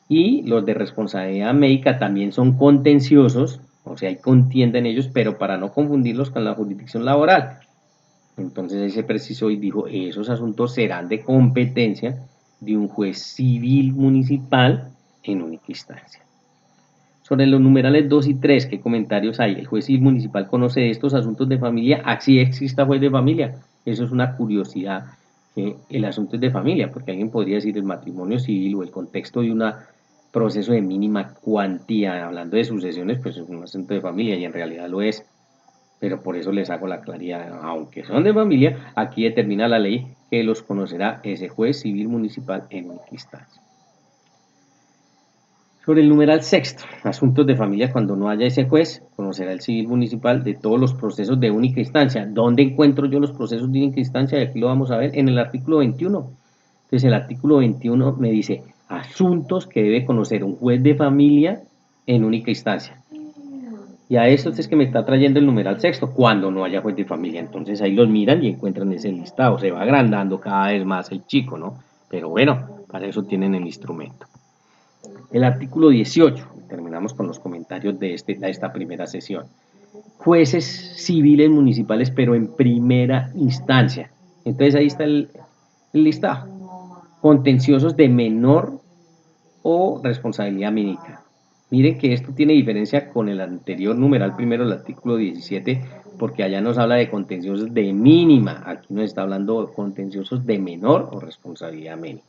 Y los de responsabilidad médica también son contenciosos, o sea, hay contienda en ellos, pero para no confundirlos con la jurisdicción laboral. Entonces ahí se precisó y dijo, esos asuntos serán de competencia de un juez civil municipal en única instancia. Sobre los numerales 2 y 3, ¿qué comentarios hay? ¿El juez civil municipal conoce estos asuntos de familia? Así exista juez de familia. Eso es una curiosidad, que el asunto es de familia, porque alguien podría decir el matrimonio civil o el contexto de un proceso de mínima cuantía, hablando de sucesiones, pues es un asunto de familia y en realidad lo es. Pero por eso les hago la claridad, aunque son de familia, aquí determina la ley que los conocerá ese juez civil municipal en única instancia. Sobre el numeral sexto, asuntos de familia, cuando no haya ese juez, conocerá el civil municipal de todos los procesos de única instancia. ¿Dónde encuentro yo los procesos de única instancia? Y aquí lo vamos a ver en el artículo 21. Entonces el artículo 21 me dice asuntos que debe conocer un juez de familia en única instancia. Y a eso es que me está trayendo el numeral sexto, cuando no haya juez de familia. Entonces ahí los miran y encuentran ese listado. Se va agrandando cada vez más el chico, ¿no? Pero bueno, para eso tienen el instrumento. El artículo 18, terminamos con los comentarios de esta primera sesión. Jueces civiles municipales, pero en primera instancia. Entonces ahí está el listado. Contenciosos de menor o responsabilidad mínima. Miren que esto tiene diferencia con el anterior numeral primero, el artículo 17, porque allá nos habla de contenciosos de mínima. Aquí nos está hablando de contenciosos de menor o responsabilidad mínima.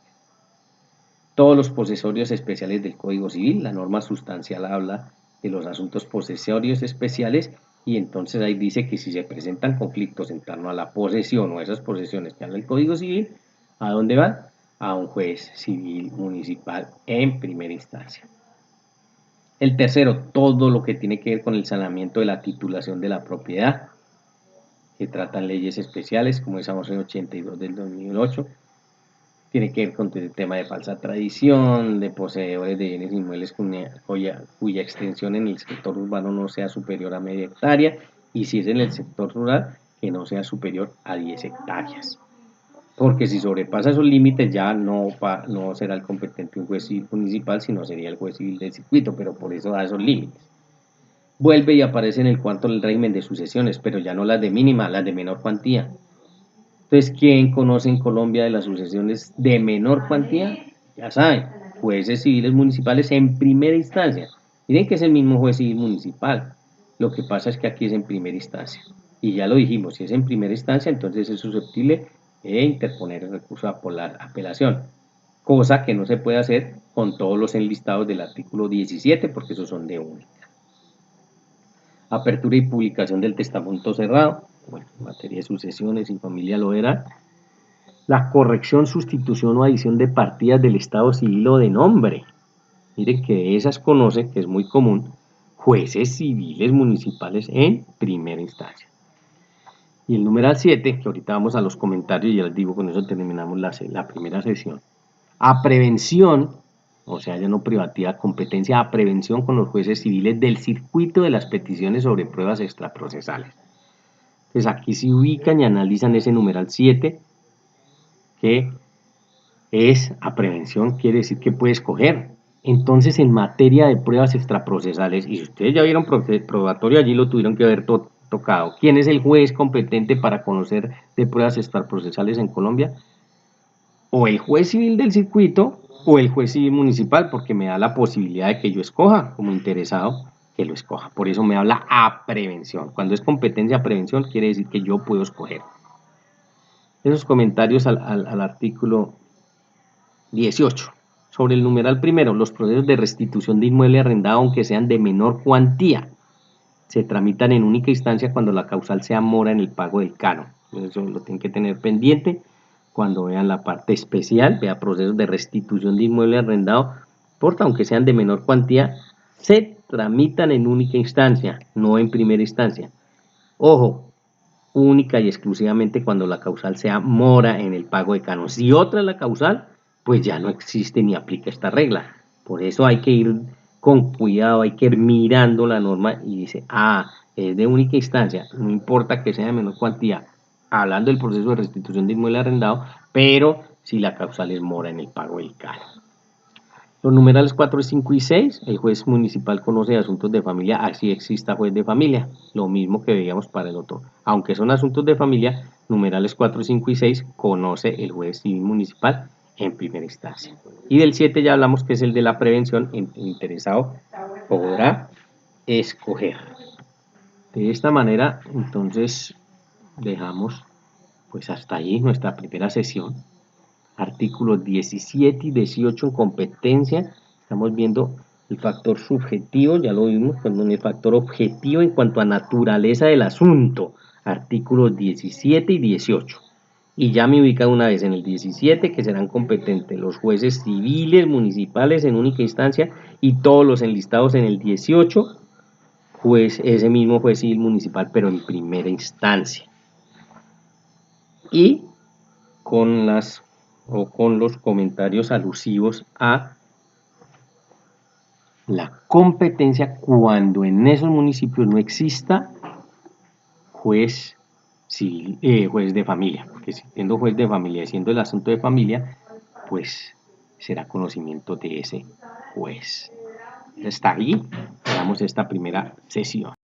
Todos los posesorios especiales del Código Civil, la norma sustancial habla de los asuntos posesorios especiales y entonces ahí dice que si se presentan conflictos en torno a la posesión o esas posesiones que habla el Código Civil, ¿a dónde van? A un juez civil municipal en primera instancia. El tercero, todo lo que tiene que ver con el saneamiento de la titulación de la propiedad, que tratan leyes especiales como esa moción 82 del 2008, tiene que ver con el tema de falsa tradición, de poseedores de bienes inmuebles cuya extensión en el sector urbano no sea superior a media hectárea, y si es en el sector rural, que no sea superior a 10 hectáreas. Porque si sobrepasa esos límites ya no será el competente un juez civil municipal, sino sería el juez civil del circuito, pero por eso da esos límites. Vuelve y aparece en el cuarto el régimen de sucesiones, pero ya no las de mínima, las de menor cuantía. Entonces, ¿quién conoce en Colombia de las sucesiones de menor cuantía? Ya saben, jueces civiles municipales en primera instancia. Miren que es el mismo juez civil municipal. Lo que pasa es que aquí es en primera instancia. Y ya lo dijimos, si es en primera instancia, entonces es susceptible de interponer el recurso a la apelación. Cosa que no se puede hacer con todos los enlistados del artículo 17, porque esos son de única. Apertura y publicación del testamento cerrado. Bueno, en materia de sucesiones y familia lo era. La corrección, sustitución o adición de partidas del estado civil o de nombre. Miren que de esas conoce, que es muy común, jueces civiles municipales en primera instancia. Y el numeral 7, que ahorita vamos a los comentarios, ya les digo, con eso terminamos la primera sesión. A prevención, o sea, ya no privativa, competencia a prevención con los jueces civiles del circuito de las peticiones sobre pruebas extraprocesales. Entonces aquí se ubican y analizan ese numeral 7, que es a prevención, quiere decir que puede escoger. Entonces, en materia de pruebas extraprocesales, y si ustedes ya vieron probatorio, allí lo tuvieron que haber tocado. ¿Quién es el juez competente para conocer de pruebas extraprocesales en Colombia? O el juez civil del circuito o el juez civil municipal, porque me da la posibilidad de que yo escoja como interesado que lo escoja. Por eso me habla a prevención. Cuando es competencia a prevención, quiere decir que yo puedo escoger. Esos comentarios al artículo 18. Sobre el numeral primero, los procesos de restitución de inmueble arrendado, aunque sean de menor cuantía, se tramitan en única instancia cuando la causal sea mora en el pago del canon. Eso lo tienen que tener pendiente. Cuando vean la parte especial, vea procesos de restitución de inmueble arrendado, importa, aunque sean de menor cuantía, se tramitan en única instancia, no en primera instancia. Ojo, única y exclusivamente cuando la causal sea mora en el pago de canon. Si otra es la causal, pues ya no existe ni aplica esta regla. Por eso hay que ir con cuidado, hay que ir mirando la norma y dice, es de única instancia, no importa que sea de menor cuantía, hablando del proceso de restitución de inmueble arrendado, pero si la causal es mora en el pago del canon. Los numerales 4, 5 y 6, el juez municipal conoce asuntos de familia, así exista juez de familia, lo mismo que veíamos para el otro. Aunque son asuntos de familia, numerales 4, 5 y 6 conoce el juez civil municipal en primera instancia. Y del 7 ya hablamos que es el de la prevención, el interesado podrá escoger. De esta manera, entonces, dejamos pues hasta ahí nuestra primera sesión. Artículos 17 y 18 en competencia. Estamos viendo el factor subjetivo, ya lo vimos, cuando el factor objetivo en cuanto a naturaleza del asunto. Artículos 17 y 18. Y ya me ubica una vez en el 17 que serán competentes los jueces civiles, municipales en única instancia y todos los enlistados en el 18, ese mismo juez civil municipal, pero en primera instancia. Y con los comentarios alusivos a la competencia cuando en esos municipios no exista juez civil, juez de familia, porque siendo juez de familia y siendo el asunto de familia, pues será conocimiento de ese juez. Está ahí, damos esta primera sesión.